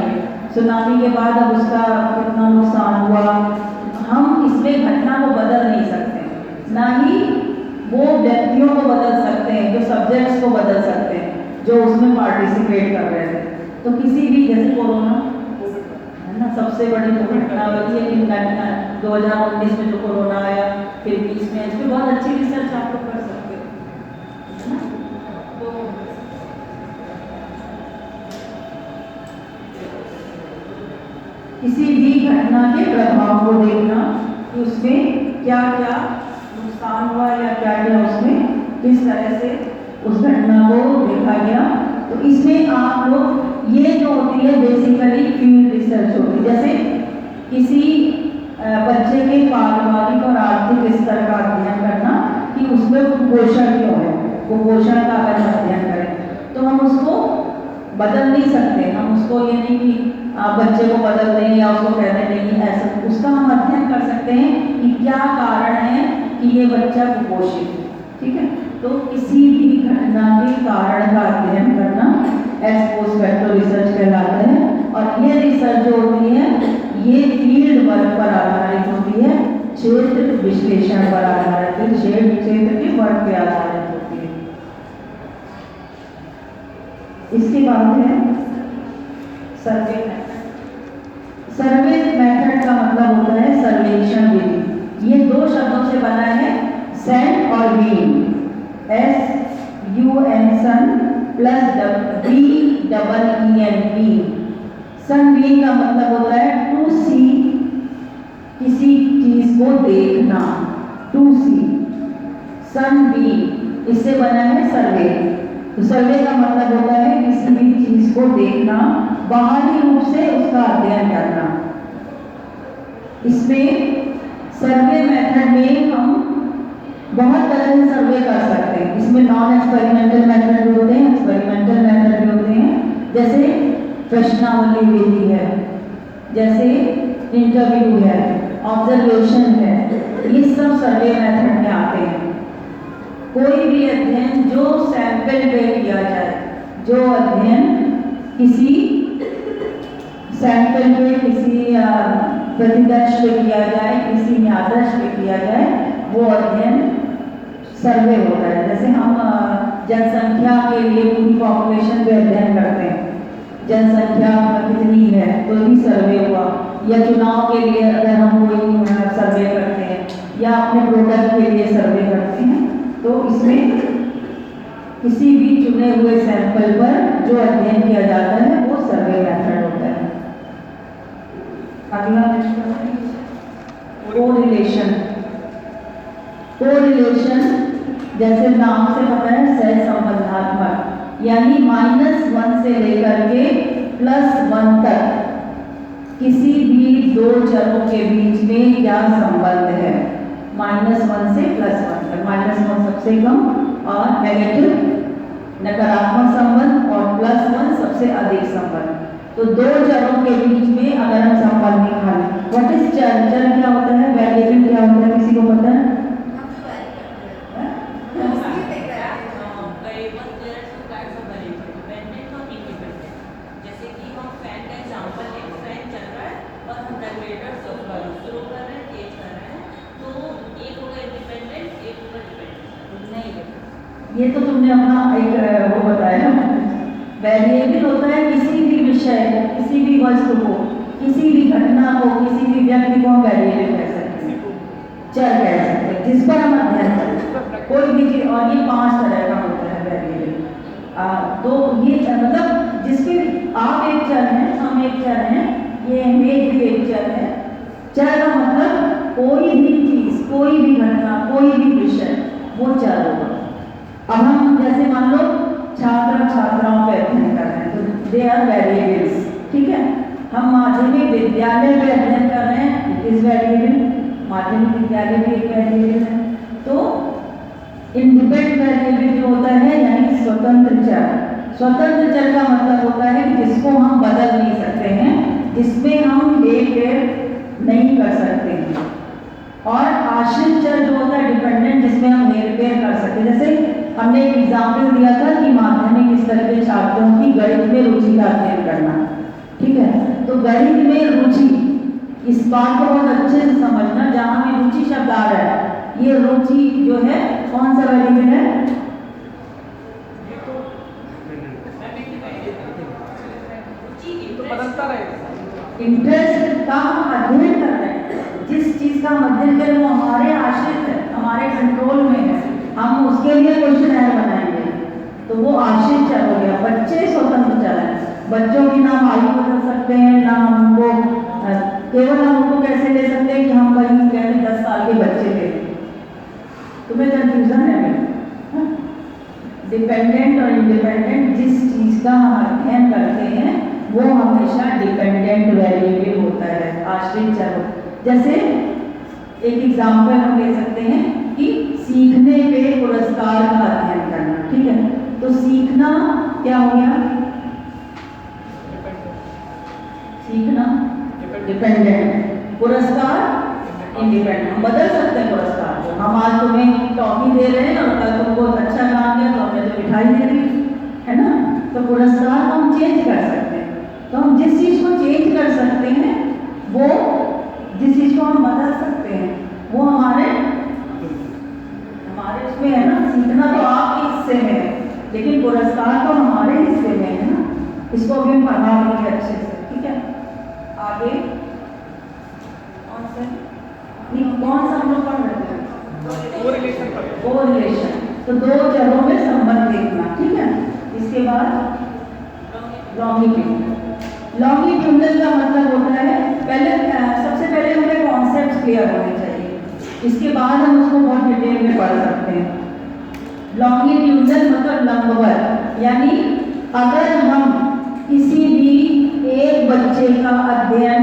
सुनामी के बाद अब उसका कितना नुकसान हुआ, हम इसमें घटना को बदल नहीं सकते, ना ही वो व्यक्तियों को बदल सकते हैं, जो सब्जेक्ट्स को बदल सकते हैं, जो उसमें पार्टिसिपेट कर रहे थे। तो किसी भी, जैसे कोरोना है ना, सबसे बड़ी तो घटना होती है कि 2019 में जो कोरोना आया, फिर 20 में, इस पर बहुत अच्छी रिसर्च आप लोग कर सकते हो, है ना? तो किसी भी घटना के प्रभाव को देखना कि उसमें क्या क्या नुकसान हुआ या क्या क्या उसमें किस तरह से उस घटना को देखा गया। तो इसमें आप लोग ये जो होती है बेसिकली फील्ड रिसर्च होती है, जैसे किसी बच्चे के पारिवारिक और आर्थिक स्तर का अध्ययन करना कि उसमें कुपोषण क्यों है, कुपोषण का अगर हम अध्ययन करें तो हम उसको बदल नहीं सकते, हम उसको ये नहीं कि आप बच्चे को बदल दें या उसको कह दें नहीं ऐसा, उसका हम अध्ययन कर सकते हैं कि क्या कारण है कि ये बच्चा कुपोषित है, ठीक है। तो किसी भी घटना के कारण का अध्ययन करना एक्स पोस्ट फैक्टो रिसर्च कहलाता है। और ये रिसर्च जो होती है ये फील्ड वर्क पर आधारित होती है, क्षेत्र विश्लेषण पर आधारित है, क्षेत्र के वर्क पर आधारित होती है। इसके बाद है सर्वे मेथड। सर्वे मेथड का मतलब होता है सर्वेक्षण विधि। ये दो शब्दों से बना है, सन और वीन, SUN सन प्लस VEEN वीन। सन वीन का मतलब होता है टू सी, किसी चीज को देखना, टू सी, सन वीन, इससे बना है सर्वे। तो सर्वे का मतलब होता है किसी भी चीज को देखना, बाहरी रूप से उसका अध्ययन करना। इसमें सर्वे मेथड में हम बहुत तरह से सर्वे कर सकते हैं। इसमें नॉन एक्सपेरिमेंटल मेथड भी होते हैं, एक्सपेरिमेंटल मेथड भी होते हैं, जैसे प्रश्नावली विधि है, जैसे इंटरव्यू है, ऑब्जर्वेशन है, ये सब सर्वे मेथड में आते हैं। कोई भी अध्ययन जो सैंपल पे किया जाए, जो अध्ययन किसी सैंपल पे, किसी प्रतिदर्श पे किया जाए, किसी आदर्श पे किया जाए, वो अध्ययन सर्वे होता है। जैसे हम जनसंख्या के लिए पूरी पॉपुलेशन पे अध्ययन करते हैं, जनसंख्या कितनी है तो भी सर्वे हुआ, या चुनाव के लिए अगर हम कोई सर्वे करते हैं या अपने प्रोडक्ट के लिए सर्वे करते हैं, तो इसमें किसी भी चुने हुए सैंपल पर जो अध्ययन किया जाता है वो सर्वे मेथड होता है। अगला कोरिलेशन। कोरिलेशन जैसे नाम से पता है सहसंबंधात्मक, यानी -1 से लेकर के +1 तक किसी भी दो चरों के बीच में क्या संबंध है। -1 से +1 तक, -1 सबसे कम और नेगेटिव नकारात्मक संबंध और +1 सबसे अधिक संबंध। तो दो चरों के बीच में अगर हम संबंध निकालें, व्हाट इज चर? चर क्या होता है? वेरिएबल क्या होता है? किसी को पता है? ये तो तुमने अपना एक वो बताया। वेरिएबल होता है किसी भी विषय को, किसी भी वस्तु को, किसी भी घटना को, किसी भी व्यक्ति को हम वेरिएबल कह सकते हैं, चर कह सकते हैं, जिस पर हम अध्ययन करें कोई भी चीज। और ये 5 तरह का होता है वेरिएबल। तो ये मतलब जिसके आप एक चर हैं, हम एक चर हैं, ये मेघ भी एक चर है। चर का मतलब कोई भी चीज, कोई भी घटना, कोई भी विषय, वो चर होगा। अब हम जैसे मान लो छात्र छात्राओं पे अध्ययन कर रहे हैं तो दे आर वेरिएबल्स, ठीक है। हम माध्यमिक विद्यालय पे अध्ययन कर रहे हैं, इज वेरिएबल, माध्यमिक विद्यालय भी एक वेरिएबल है। तो इंडिपेंडेंट वेरिएबल जो होता है यानी स्वतंत्र चर। स्वतंत्र चर का मतलब होता है कि जिसको हम बदल नहीं सकते हैं, जिसमें हम हेरफेर नहीं कर सकते हैं। और आश्रित चर जो होता है डिपेंडेंट, जिसमें हम हेरफेर कर सकते हैं। जैसे हमने एक एग्जाम्पल दिया था कि माध्यमिक स्तर के छात्रों की गणित में रुचि का अध्ययन करना, ठीक है। तो गणित में रुचि, इस बात को बहुत अच्छे से समझना, जहां भी रुचि शब्द आ रहा है, ये रुचि जो है कौन सा वेरिएबल है? तो बदलता रहेगा। इंटरेस्ट का हम अध्ययन कर रहे हैं, जिस चीज़ का हम अध्ययन करें वो हमारे आश्रित है, हमारे कंट्रोल में है, हम उसके लिए क्वेश्चन बनाएंगे, तो वो आश्रित चल हो गया। बच्चे स्वतंत्र चल है, बच्चों की नाम आयु बदल सकते हैं, ना हमको केवल हम उनको कैसे ले सकते हैं कि हम कहीं कहते 10 साल के बच्चे थे। तुम्हें कंफ्यूजन है भाई? डिपेंडेंट और इंडिपेंडेंट जिस चीज़ का हम अध्ययन करते हैं वो हमेशा डिपेंडेंट वेरिएबल होता है, आश्रित चर। जैसे एक एग्जाम्पल हम ले सकते हैं कि सीखने पे पुरस्कार का अध्ययन करना, ठीक है? तो सीखना क्या हो गया? सीखना डिपेंडेंट, पुरस्कार इंडिपेंडेंट। हम बदल सकते हैं पुरस्कार को, हम आज तुम्हें टॉफी दे रहे हैं और कल तुमको अच्छा काम किया तो हमें तो मिठाई दे दी, है ना? तो पुरस्कार को हम चेंज कर सकते हैं। तो हम जिस चीज़ को चेंज कर सकते हैं, वो जिस चीज़ को हम बदल सकते हैं वो हमारे उसमें है ना। सीखना तो आपके हिस्से में है, लेकिन पुरस्कार तो हमारे हिस्से में है ना। इसको भी हम पढ़ा देंगे अच्छे से, ठीक है? आगे कौन सा हम लोग पढ़ रहे थे? कोरिलेशन। तो दो चरों में संबंध देखना, ठीक है? इसके बाद लॉन्गिट्यूडनल का मतलब होता है, सबसे पहले हमें कॉन्सेप्ट क्लियर होने चाहिए, इसके बाद हम उसको बहुत डिटेल में पढ़ सकते हैं। लॉन्गिट्यूडनल मतलब लंबवत, यानी अगर हम किसी भी एक बच्चे का अध्ययन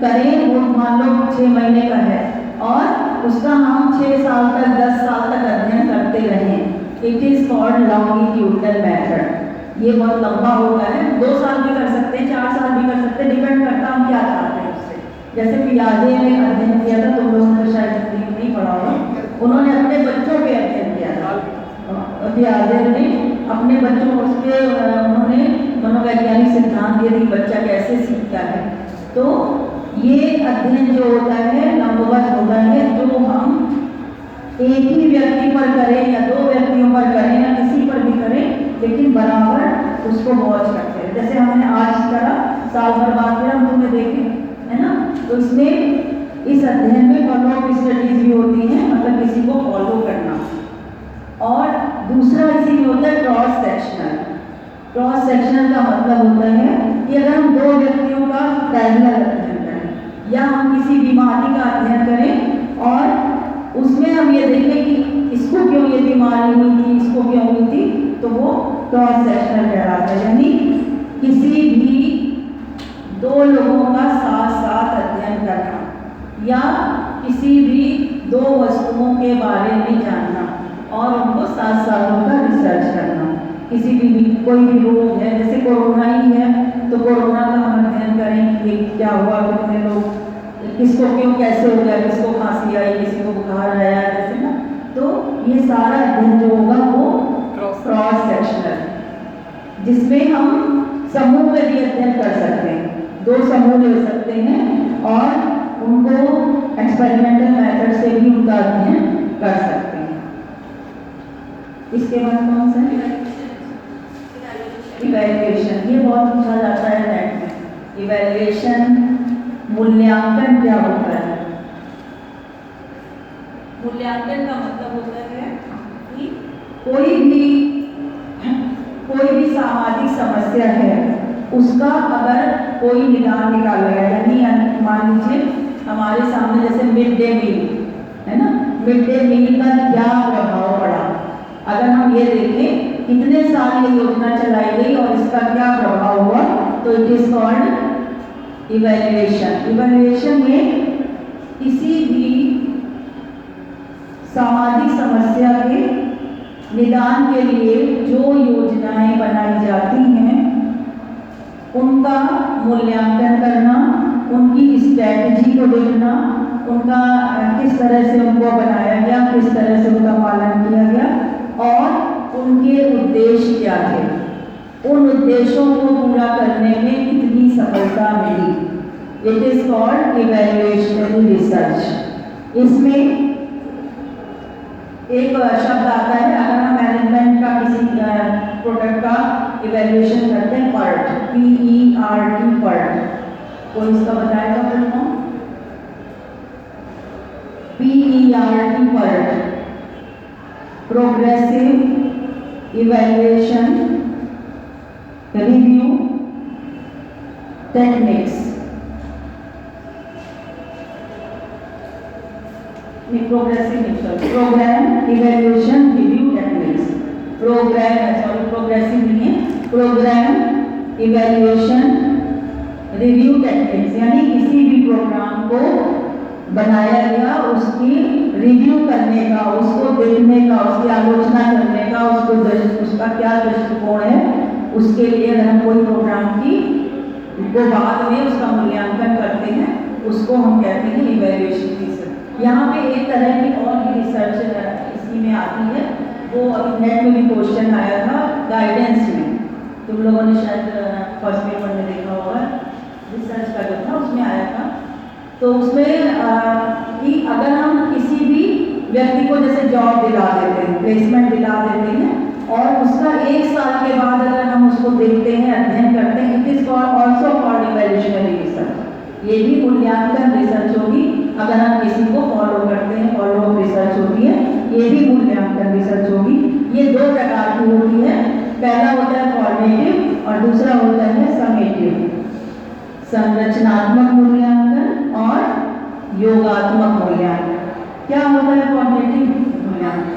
करें, वो मान लो 6 महीने का है और उसका हम 6 साल तक 10 साल तक अध्ययन करते रहें, it is called longitudinal method. ये बहुत लंबा होता है, 2 साल भी कर सकते हैं, 4 साल भी कर सकते हैं, डिपेंड करता हम क्या चाहते हैं उससे। जैसे पियाजे ने अध्ययन किया था, तुम लोगों ने शायद नहीं पढ़ा होगा, उन्होंने अपने बच्चों पे अध्ययन किया था। पियाजे ने अपने बच्चों उसके उन्होंने मनोवैज्ञानिक सिद्धांत दिए कि बच्चा कैसे सीखता है। तो ये अध्ययन जो होता है लंबवत होता है, जो हम एक ही व्यक्ति पर करें या 2 व्यक्तियों पर करें या किसी पर भी करें, लेकिन बराबर उसको वॉच करते हैं। जैसे हमने आज करा, साल भर बाद फिर हम तुम्हें देखें, है ना? तो इसमें इस अध्ययन में फॉलोअप स्टडीज भी होती हैं, मतलब किसी को फॉलो करना। और दूसरा इसी में होता है क्रॉस सेक्शनल। क्रॉस सेक्शनल का मतलब होता है कि अगर हम 2 व्यक्तियों का पैरेलल अध्ययन करें या हम किसी बीमारी का अध्ययन करें और उसमें हम ये देखें कि इसको क्यों ये बीमारी हुई थी, इसको क्यों हुई थी, तो वो क्रॉस सेक्शनल कहलाता है। यानी किसी भी 2 लोगों का साथ साथ अध्ययन करना या किसी भी 2 वस्तुओं के बारे में जानना और उनको साथ साथ उनका रिसर्च करना। किसी भी कोई भी रोग है, जैसे कोरोना ही है, तो कोरोना का हम अध्ययन करें कि क्या हुआ, कितने लोग, किसको क्यों, कैसे हो गया, किसको खांसी आई, किसी को बुखार आया, जैसे ना। तो ये सारा अध्ययन जो होगा वो क्रॉस सेक्शनल, जिसमें हम समूह में भी अध्ययन कर सकते हैं, 2 समूह ले सकते हैं और उनको एक्सपेरिमेंटल मेथड से भी उनका अध्ययन कर सकते हैं। इसके बाद कौन सा है? इवैल्यूएशन। ये बहुत पूछा जाता है नेट में। इवैल्यूएशन, मूल्यांकन क्या होता है? मूल्यांकन का मतलब होता है कि कोई भी सामाजिक समस्या है, उसका अगर कोई निदान निकाला गया, यानी मान लीजिए हमारे सामने जैसे मिड डे मील है ना, मिड डे मील का क्या प्रभाव पड़ा, अगर हम ये देखें कितने साल ये योजना चलाई गई और इसका क्या प्रभाव हुआ, तो it is called evaluation. Evaluation में किसी भी सामाजिक समस्या के निदान के लिए जो योजनाएं बनाई जाती हैं उनका मूल्यांकन करना, उनकी स्ट्रैटेजी को देखना, उनका किस तरह से उनको बनाया गया, किस तरह से उनका पालन किया गया और उनके उद्देश्य क्या थे, उन उद्देश्यों को पूरा करने में कितनी सफलता मिली। It is called evaluationary research. इसमें एक शब्द आता है, अगर हम मैनेजमेंट का किसी प्रोडक्ट का इवैल्यूएशन करते हैं, PERT, PERT, कोई इसका बताएगा full form? PERT, PERT, progressive evaluation review techniques. Program evaluation review techniques. Progressive नहीं है, प्रोग्राम इवैल्यूएशन रिव्यू टेक्निक्स, यानी किसी भी प्रोग्राम को बनाया गया उसकी रिव्यू करने का, उसको देखने का, उसकी आलोचना करने का, उसका क्या दृष्टिकोण है, उसके लिए अगर हम कोई प्रोग्राम की को बाद में उसका मूल्यांकन करते हैं, उसको हम कहते हैं इवैल्यूएशन रिसर्च। यहाँ पे एक तरह की और भी रिसर्च इसी में आती है, वो अभी नेट में भी क्वेश्चन आया था गाइडेंस में, तुम लोगों ने शायद फर्स्ट पेपर में देखा होगा, रिसर्च का जो था उसमें आया था। तो उसमें कि अगर हम किसी भी व्यक्ति को जैसे जॉब दिला देते हैं, प्लेसमेंट दिला देते हैं, और उसका 1 साल के बाद अगर हम उसको देखते हैं, अध्ययन करते हैं, it is also called evaluationary research. ये भी मूल्यांकन रिसर्च होगी। अगर हम किसी को फॉलो करते हैं, फॉलो अप रिसर्च होती है, ये भी मूल्यांकन रिसर्च होगी। ये 2 प्रकार की होती है, पहला होता है फॉर्मेटिव और दूसरा होता है समेटिव, संरचनात्मक मूल्यांकन और योगात्मक मूल्यांकन। क्या होता है फॉर्मेटिव मूल्यांकन?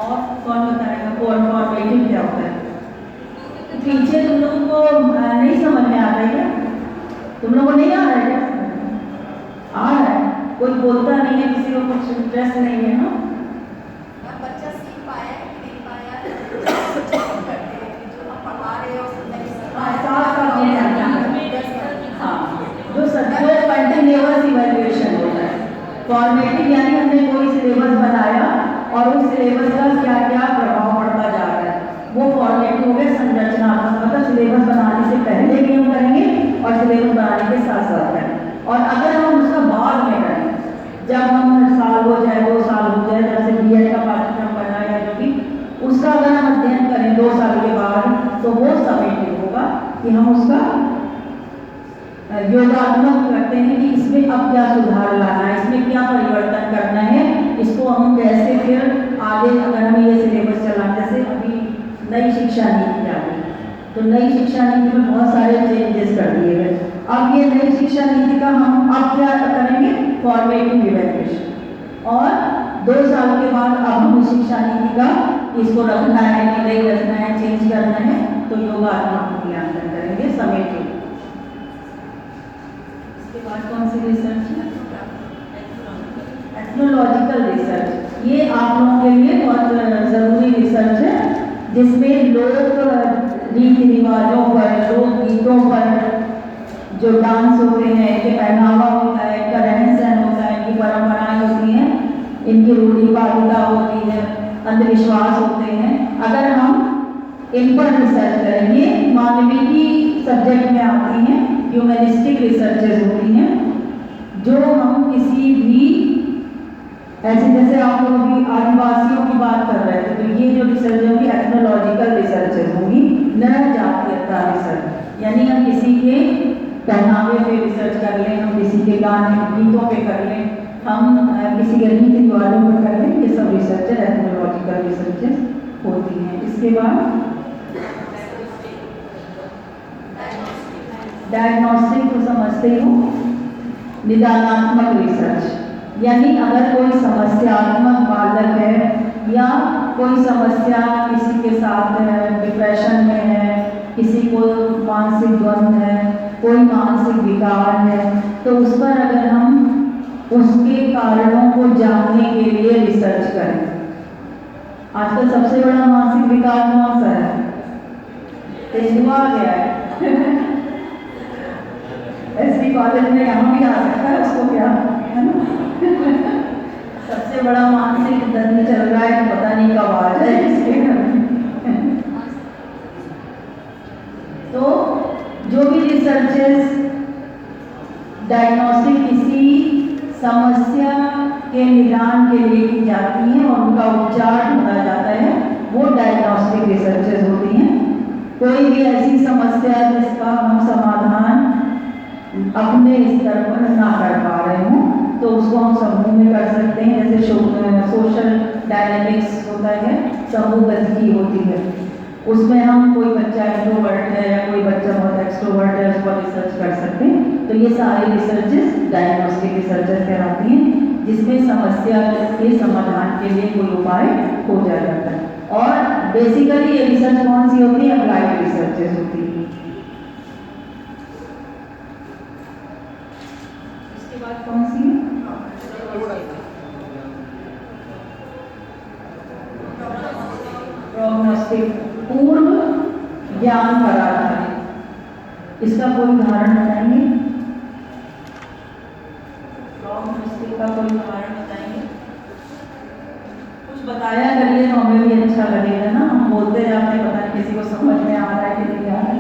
और कौन बताएगा फॉर्मेटिव क्या होता है? पीछे तुम लोगों को नहीं समझ में आ रहा है क्या? तुम लोगों को नहीं आ रहा है क्या? आ रहा है? कोई बोलता नहीं है, किसी को कुछ इंटरेस्ट नहीं है ना? बच्चा सीख पाया कि नहीं पाया करते हैं कि जो हम पढ़ा रहे हैं उसको नहीं समझ जो कंटिन्यूअस इवैल्यूएशन होता है। फॉर्मेटिव यानी हमने कोई सिलेबस बनाया और उस सिलेबस का क्या क्या प्रभाव पड़ता जा रहा है, वो फॉर्मेटिव हो गया। संरचनात्मक मतलब सिलेबस बनाने से पहले भी हम करेंगे और सिलेबस बनाने के साथ साथ करेंगे। और अगर हम उसका बाद में करें, जब हम साल हो जाए, 2 साल हो जाए, जैसे BEd का पाठ्यक्रम बना या जो भी, उसका अगर हम अध्ययन करें 2 साल के बाद, तो वो समेटिव होगा कि हम उसका योगात्मक करते हैं कि इसमें अब क्या सुधार लाना है, इसमें क्या परिवर्तन करना है, इसको हम कैसे फिर आगे अगर हम ये सिलेबस चलाएं। जैसे अभी नई शिक्षा नीति आ गई, तो नई शिक्षा नीति में बहुत सारे चेंजेस कर दिए गए। अब ये नई शिक्षा नीति का हम अब क्या करेंगे? Formative evaluation. और 2 साल के बाद अब हम शिक्षा नीति का इसको रखना है कि नहीं रखना है, चेंज करना है, तो योगात्मक मूल्यांकन करेंगे, समेटिव। बाद कौन सी रिसर्च है? एथनोलॉजिकल रिसर्च। ये आप लोगों के लिए बहुत ज़रूरी रिसर्च है, जिसमें लोक रीति रिवाजों पर, लोक गीतों पर, जो डांस होते हैं, इनके पहनावा होता है, इनका रहन सहन होता है, इनकी परंपराएं होती हैं, इनकी रूढ़िवादिता होती है, अंधविश्वास होते हैं। अगर हम इन पर रिसर्च करेंगे, मानविकी सब्जेक्ट में आती हैं, ह्यूमनिस्टिक रिसर्चेज होती हैं, जो हम किसी भी ऐसे, जैसे आप लोग भी आदिवासियों की बात कर रहे थे, तो ये जो रिसर्च होगी एथनोलॉजिकल रिसर्चेज होंगी, जनजातीयता रिसर्च, यानी हम किसी के पहनावे पे रिसर्च कर लें, हम किसी के गाने गीतों पे कर लें, हम किसी के रीति रिवाजों पर कर लें, ये सब रिसर्चेज एथनोलॉजिकल रिसर्चेज होती हैं। इसके बाद डायग्नोस्टिक को समझते हो, निदानात्मक रिसर्च, यानी अगर कोई समस्यात्मक बालक है या कोई समस्या किसी के साथ है, डिप्रेशन में है, किसी को मानसिक द्वंद्व है, कोई मानसिक विकार है, तो उस पर अगर हम उसके कारणों को जानने के लिए रिसर्च करें। आजकल सबसे बड़ा मानसिक विकार कौन सा है? तेंदुआ आ गया है। SB कॉलेज में यहाँ भी आ सकता है, उसको क्या है ना। सबसे बड़ा मानसिक दर्द चल रहा है, पता नहीं कब आ जाए इसके घर में। तो जो भी रिसर्चेस डायग्नोस्टिक किसी समस्या के निदान के लिए की जाती हैं और उनका उपचार ढूंढा जाता है, वो डायग्नोस्टिक रिसर्चेस होती हैं। कोई भी ऐसी समस्या जिसका हम अपने स्तर पर ना कर पा रहे हों, तो उसको हम समूह में कर सकते हैं। जैसे सोशल डायनेमिक्स होता है, समूह गतिकी होती है, उसमें हम कोई बच्चा इंट्रोवर्ट है या कोई बच्चा बहुत एक्सट्रोवर्ट है, उसको रिसर्च कर सकते हैं। तो ये सारी रिसर्चेस डायग्नोस्टिक रिसर्चेस कहलाती हैं, जिसमें समस्या के समाधान के लिए कोई उपाय खोजा जाता है। और बेसिकली ये रिसर्च कौन सी होती है? अप्लाइड रिसर्चेस होती है। इसके बाद कौन सी है? प्रोग्नोस्टिक, पूर्व ज्ञान पर आधारित। इसका कोई उदाहरण बताएंगे? प्रोग्नोस्टिक का कोई उदाहरण बताएंगे? कुछ बताया करिए तो हमें भी अच्छा लगेगा ना, हम बोलते जाते हैं, पता नहीं किसी को समझ में आ रहा है कि नहीं आ रहा है।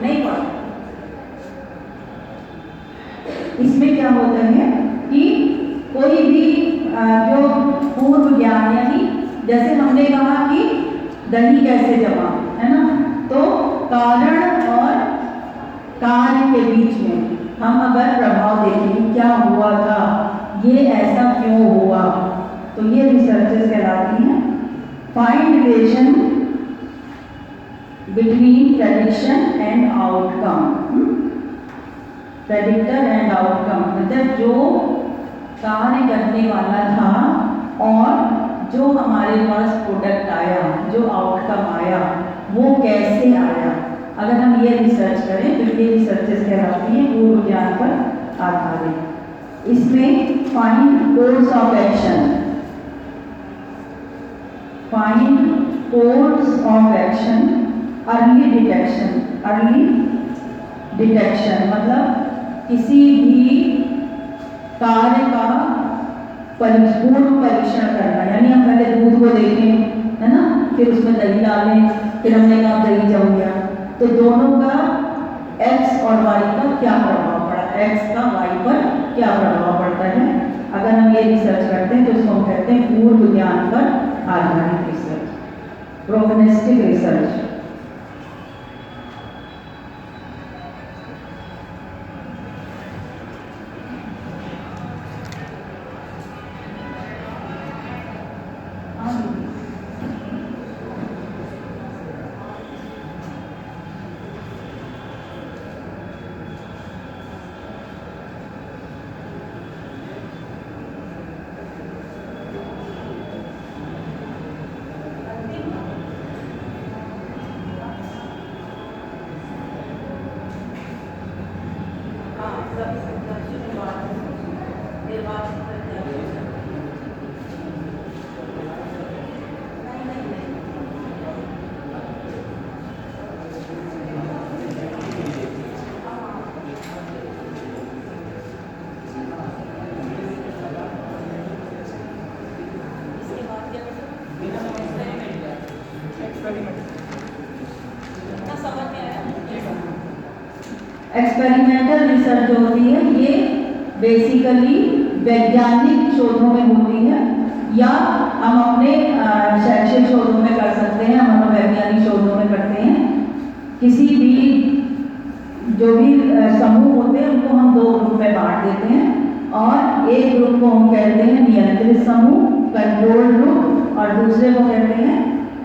नहीं पढ़ा। इसमें क्या होता है कि कोई भी जो पूर्व ज्ञान, यानी जैसे हमने कहा कि दही कैसे जमा, है ना, तो कारण और कार्य के बीच में हम अगर प्रभाव देखें क्या हुआ था, ये ऐसा क्यों हुआ, तो ये रिसर्चेस कहलाती हैं। Find relation between prediction and outcome. Predictor and outcome मतलब जो कार्य करने वाला था और जो हमारे पास प्रोडक्ट आया, जो आउटकम आया, वो कैसे आया। अगर हम ये रिसर्च करें तो ये रिसर्चेस कहलाती हैं पूर्व ज्ञान पर आधारित। इसमें find course of action, find course of action, early detection. Early detection मतलब किसी भी कार्य का पूर्व परीक्षण करना, यानी हम पहले दूध को देखें, है ना, फिर उसमें दही डालें, फिर हमने कहा दही जम गया, तो दोनों का एक्स और वाई पर क्या प्रभाव पड़ा, एक्स का वाई पर क्या प्रभाव पड़ता है। अगर हम ये रिसर्च करते हैं तो इसको हम कहते हैं पूर्व ज्ञान पर आधारित research, prognostic research. Experimental research जो होती है ये बेसिकली वैज्ञानिक शोधों में होती है, या हम अपने शैक्षिक शोधों में कर सकते हैं, हम मनोवैज्ञानिक शोधों में करते हैं। किसी भी जो भी समूह होते हैं उनको हम दो ग्रुप में बांट देते हैं, और एक ग्रुप को हम कहते हैं नियंत्रित समूह, कंट्रोल ग्रुप, और दूसरे को कहते हैं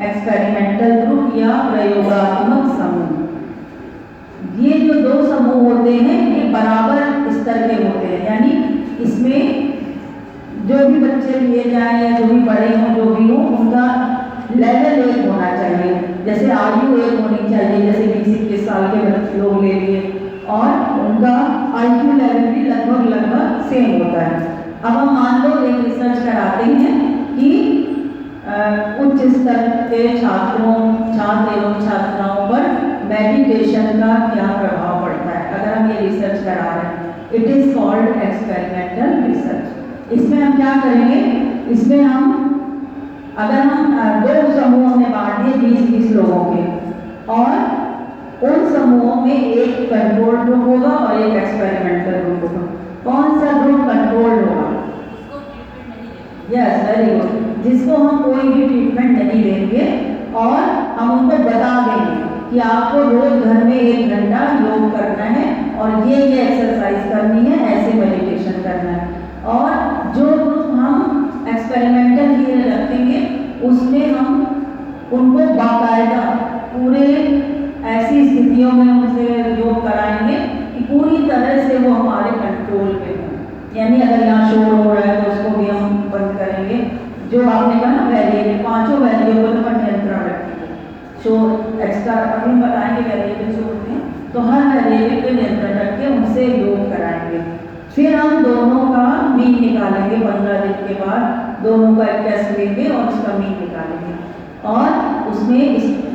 एक्सपेरिमेंटल ग्रुप या प्रयोगात्मक समूह। ये जो दो समूह होते हैं ये बराबर स्तर के होते हैं, यानी इसमें जो भी बच्चे लिए जाएं या जो भी बड़े हों, जो भी हो, उनका लेवल एक होना चाहिए। जैसे आयु एक होनी चाहिए, जैसे 20-21 साल के लोग ले लिए, और उनका IQ लेवल भी लगभग सेम होता है। अब हम मान लो एक रिसर्च कराते हैं कि उच्च स्तर के छात्र एवं छात्राओं पर मेडिटेशन का क्या प्रभाव पड़ता है। अगर हम ये रिसर्च करा रहे हैं, it is called experimental research. इसमें हम क्या करेंगे, इसमें हम अगर हम दो समूहों में बांट दिए 20-20 लोगों के, और उन समूहों में एक कंट्रोल ग्रुप होगा और एक एक्सपेरिमेंटल ग्रुप होगा। कौन सा ग्रुप कंट्रोल होगा? Yes, very good. जिसको हम कोई भी ट्रीटमेंट नहीं देंगे और हम उनको बता देंगे कि कि आपको रोज घर में 1 घंटा योग करना है और ये एक्सरसाइज करनी है, ऐसे मेडिटेशन करना है। और जो ग्रुप हम एक्सपेरिमेंटल लिए रखेंगे उसमें हम उनको बाकायदा पूरे ऐसी स्थितियों में उनसे योग कराएंगे कि पूरी तरह से वो हमारे कंट्रोल पे हो। यानी अगर यहाँ शोर हो रहा है तो उसको भी हम बंद करेंगे। जो आपने कहा ना वेरिएबल, 5 वेरिएबल पर नियंत्रण रखेंगे। शोर एक्स्ट्रा अभी हम बताएंगे वेरिएबल जो होते हैं, तो हर वेरिएबल पे नियंत्रण रख के उनसे योग कराएंगे। फिर हम दोनों का मीन निकालेंगे। 15 दिन के बाद दोनों का एक टेस्ट लेंगे और उसका मीन निकालेंगे और उसमें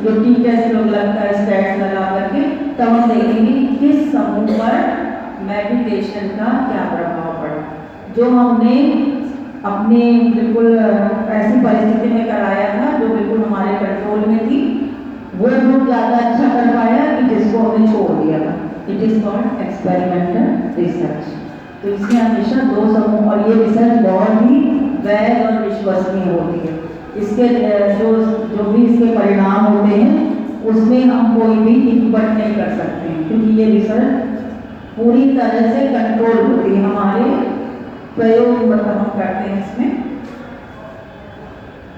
जो टी टेस्ट लोग लगता है स्टैट्स लगा करके तब हम देखेंगे कि किस समूह पर मेडिटेशन का क्या प्रभाव पड़ा। जो हमने अपने बिल्कुल ऐसी परिस्थिति में कराया था जो बिल्कुल हमारे कंट्रोल में थी, वो ग्रुप ज़्यादा अच्छा कर पाया कि जिसको हमने छोड़ दिया था। It is called experimental research. तो इसमें हमेशा 2 समूह, और ये रिसर्च बहुत ही वैध और विश्वसनीय होती है। इसके जो भी इसके परिणाम होते हैं उसमें हम कोई भी इनपुट नहीं कर सकते हैं, क्योंकि ये रिसर्च पूरी तरह से कंट्रोल होती है। हमारे प्रयोग मतलब हम करते हैं इसमें।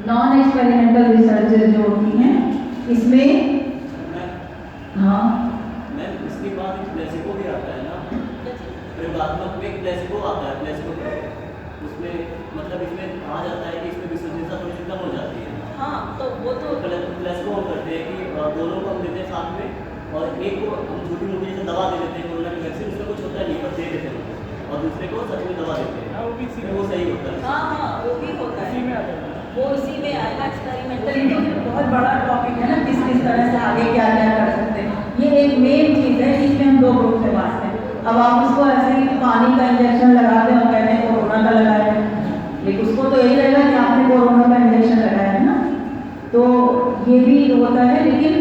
नॉन एक्सपेरिमेंटल रिसर्चेज जो होती हैं इसमें हाँ मैम इसके बाद एक प्लेसिबो भी आता है ना, प्रयोगात्मक में एक प्लेसिबो आता है। प्लेसिबो उसमें मतलब इसमें कहा जाता है कि इसमें विश्वसनीयता थोड़ी सी कम हो जाती है। हाँ, तो वो तो प्लेसिबो हम करते हैं कि दोनों को हम देते हैं साथ में और एक को हम छोटी मोटी जैसे दवा दे देते हैं कोरोना की वैक्सीन, उसमें कुछ होता है नहीं, पर दे देते हैं उनको, और दूसरे को सच में दवा देते हैं। वो भी इसी में वो सही होता है। हाँ वो भी होता है, इसी में आ जाता है। वो इसी में आएगा एक्सपेरिमेंटल। बहुत बड़ा टॉपिक है ना, किस तरह से आगे क्या क्या कर सकते हैं। ये एक मेन चीज़ है जिसमें हम 2 ग्रुप में बांटते हैं। अब आप उसको ऐसे ही पानी का इंजेक्शन लगा दें और कहते हैं कोरोना का लगाया है, लेकिन उसको तो यही रहेगा कि आपने कोरोना का इंजेक्शन लगाया है ना। तो ये भी होता है, लेकिन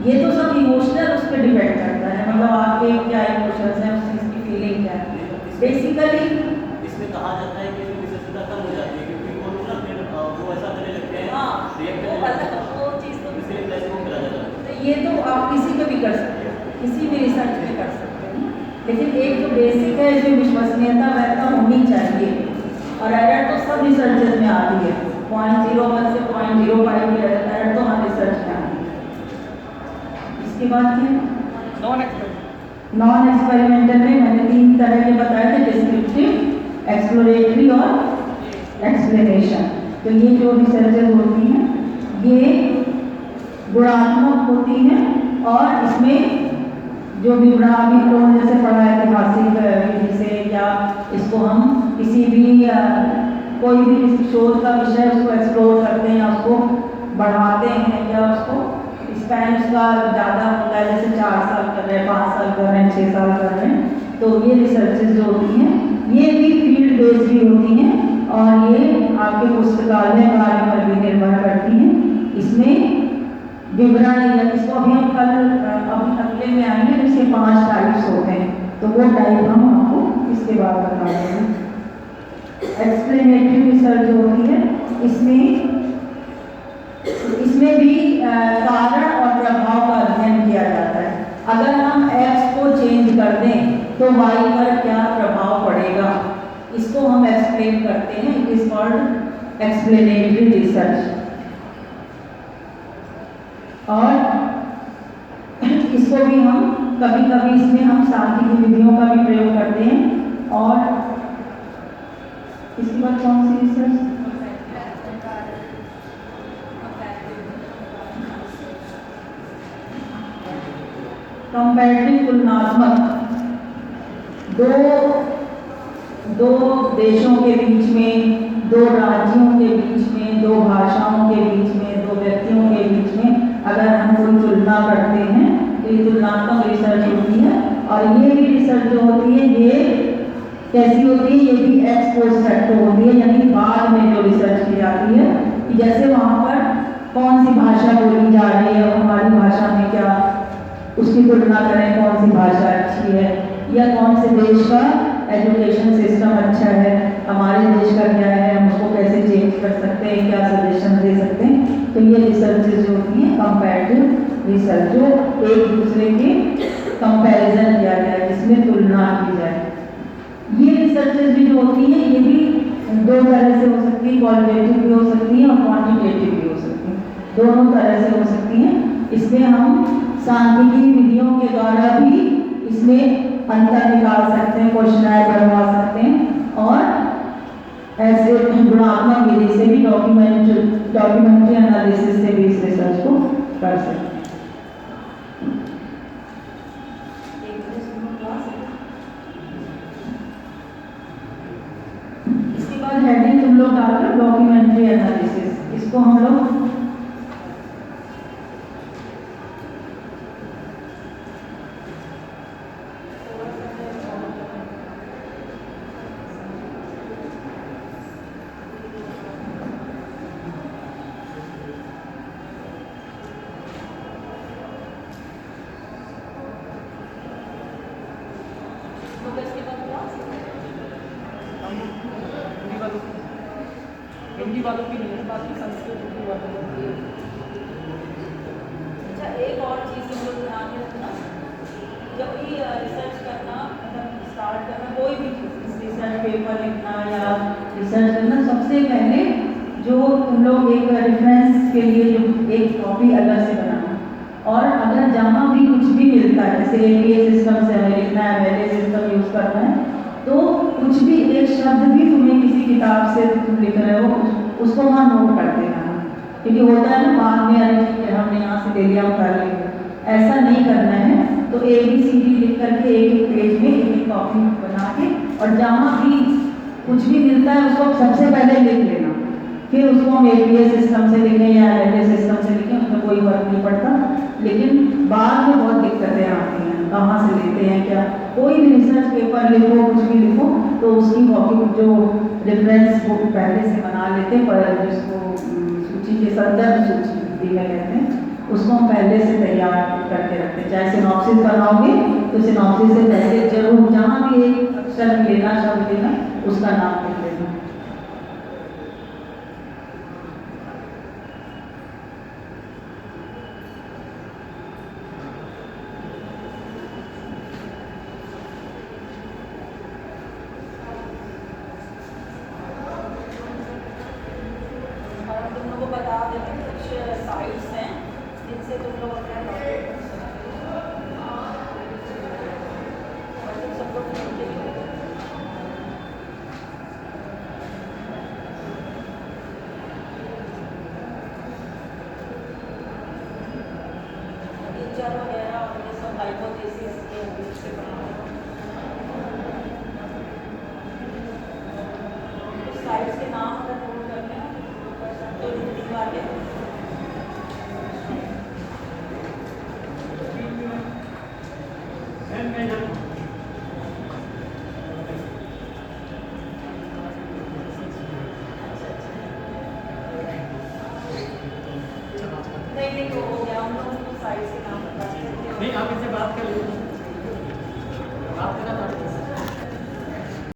ये तो सब इमोशनल उस पर डिपेंड करता है, मतलब आपके क्या इमोशंस हैं, उस चीज़ की फीलिंग क्या है। बेसिकली इसमें कहा जाता है कि इसमें विश्वसनीयता कम हो जाती है क्योंकि वो लोग ना फिर वो ऐसा करने लगते हैं, हाँ, रिएक्ट वो करने लगते अलग हैं, वो चीज़ तो इसलिए प्लेसिबो करा जाता है। तो ये तो आप किसी पे भी कर सकते हो, किसी भी रिसर्च में कर सकते हैं, लेकिन एक जो बेसिक है जो विश्वसनीयता वैसा होनी चाहिए। और एरर तो सब रिसर्चेज में आती है, 0.01 से 0.05 की एरर तो हर रिसर्च में आती है। इसके बाद क्या नॉन एक्सपेरिमेंटल में मैंने 3 तरह के बताए थे, डिस्क्रिप्टिव, एक्सप्लोरेटरी और एक्सप्लेनेशन। तो ये जो रिसर्चेज होती हैं ये गुणात्मक होती हैं और इसमें जो विवरण अभी लोगों जैसे पढ़ा ऐतिहासिक विधि से, या इसको हम किसी भी कोई भी शोध का विषय उसको एक्सप्लोर करते हैं या उसको बढ़ाते हैं या उसको स्पैन उसका ज़्यादा होता है, जैसे 4 साल कर रहे हैं, 5 साल कर रहे हैं, 6 साल कर रहे हैं। तो ये रिसर्चेज जो होती हैं ये भी फील्ड बेस्ड भी होती हैं और ये आपके पुस्तकालय कार्य पर भी निर्भर करती हैं। इसमें विवरण इसको अभी हम अभी अगले में आएंगे, तो इसके 5 टाइप्स होते हैं, तो वो टाइप हम आपको इसके बाद बता देंगे। एक्सप्लेनेटरी रिसर्च जो होती है इसमें भी कारण और प्रभाव का अध्ययन किया जाता है। अगर हम एक्स को चेंज कर दें तो वाई पर क्या प्रभाव पड़ेगा, इसको हम एक्सप्लेन करते हैं। It is called explanatory research. और इसको भी हम कभी कभी इसमें हम सांख्यिकी विधियों का भी प्रयोग करते हैं। और इसके बाद कौन सी रिसर्च? कंपैरेटिव, तुलनात्मक, दो देशों के बीच में, 2 राज्यों के बीच में, 2 भाषाओं के बीच में, 2 व्यक्तियों के बीच में अगर हम कोई तुलना करते हैं तो ये तुलनात्मक रिसर्च होती है। और ये भी रिसर्च जो होती है ये कैसी होती है, ये भी एक्स पोस्ट फैक्टो होती है, यानी बाद में जो रिसर्च की जाती है कि जैसे वहाँ पर कौन सी भाषा बोली जा रही है, हमारी भाषा में क्या, उसकी तुलना करें कौन सी भाषा अच्छी है, या कौन से देश का एजुकेशन सिस्टम अच्छा है, हमारे देश का क्या है, हम उसको कैसे चेंज कर सकते हैं, क्या सजेशन दे सकते हैं। तो ये रिसर्चेज जो होती हैं कंपैरेटिव रिसर्च, जो एक दूसरे के कंपैरिजन किया जाए, जिसमें तुलना की जाए। ये रिसर्चेस भी जो होती हैं ये भी दो तरह से हो सकती है, क्वालिटेटिव भी हो सकती है और क्वांटिटेटिव भी हो सकती है, दोनों तरह से हो सकती हैं। इसमें हम सांख्यिकी विधियों के द्वारा भी इसमें अंतर निकाल सकते हैं, क्वेश्चनर बनवा सकते हैं, और ऐसे गुणात्मक विधि से भी डॉक्यूमेंट्री एनालिसिस से भी इस रिसर्च को कर सकते हैं। इसके बाद हेडिंग तुम लोग डाल लो डॉक्यूमेंट्री एनालिसिस, इसको हम लोग हिंदी वालों की नहीं है, बाकी संस्कृत हिंदी वालों की। अच्छा, एक और चीज़ हम लोग ध्यान में रखना, जब भी रिसर्च करना मतलब स्टार्ट करना कोई भी चीज़, रिसर्च पेपर लिखना या रिसर्च करना, सबसे पहले जो तुम लोग एक रेफरेंस के लिए जो एक कॉपी अलग से बनाना, और अगर जहाँ भी कुछ भी मिलता है, जैसे APA सिस्टम से हमें लिखना है, MLA सिस्टम यूज़ करना है, तो कुछ भी एक शब्द भी तुम्हें किसी किताब से तुम लिख रहे हो उसको वहाँ नोट कर देना, क्योंकि होता है ना बाद में अरे ठीक है हमने यहाँ से ले लिया हम कर लेंगे, ऐसा नहीं करना है। तो ABCD लिख करके एक एक पेज में एक एक कॉपी बना के, और जहाँ भी कुछ भी मिलता है उसको सबसे पहले लिख लेना, फिर उसको हम APA सिस्टम से लिखें या MLA सिस्टम से लिखें, उसमें कोई फर्क नहीं पड़ता। लेकिन बाद में बहुत दिक्कतें आती हैं, कहाँ से लेते हैं क्या, कोई भी रिसर्च पेपर लिखो कुछ भी लिखो तो उसकी कॉपी जो रेफरेंस बुक पहले से बना लेते हैं, पर जिसको सूची के संदर्भ सूची हिंदी में कहते हैं, उसको हम पहले से तैयार करके रखते हैं। चाहे सिनॉप्सिस बनाओगे तो सिनॉप्सिस से पहले जरूर जहाँ भी एक अक्षर लेना शब्द लेना उसका नाम लिख लेना। बता देते हैं कुछ साइट्स हैं जिनसे तुम लोग अपना डॉक्यूमेंट और तुम सब लोग नेचर वगैरह और ये सब हाइपोथेसिस के से साइट्स के नाम अगर नोट करते हैं तो हिंदी वाले नहीं तो हो गया, हम लोग साइट्स के नाम बता सकते हैं। नहीं, आप इनसे बात कर लीजिए, बात करना था।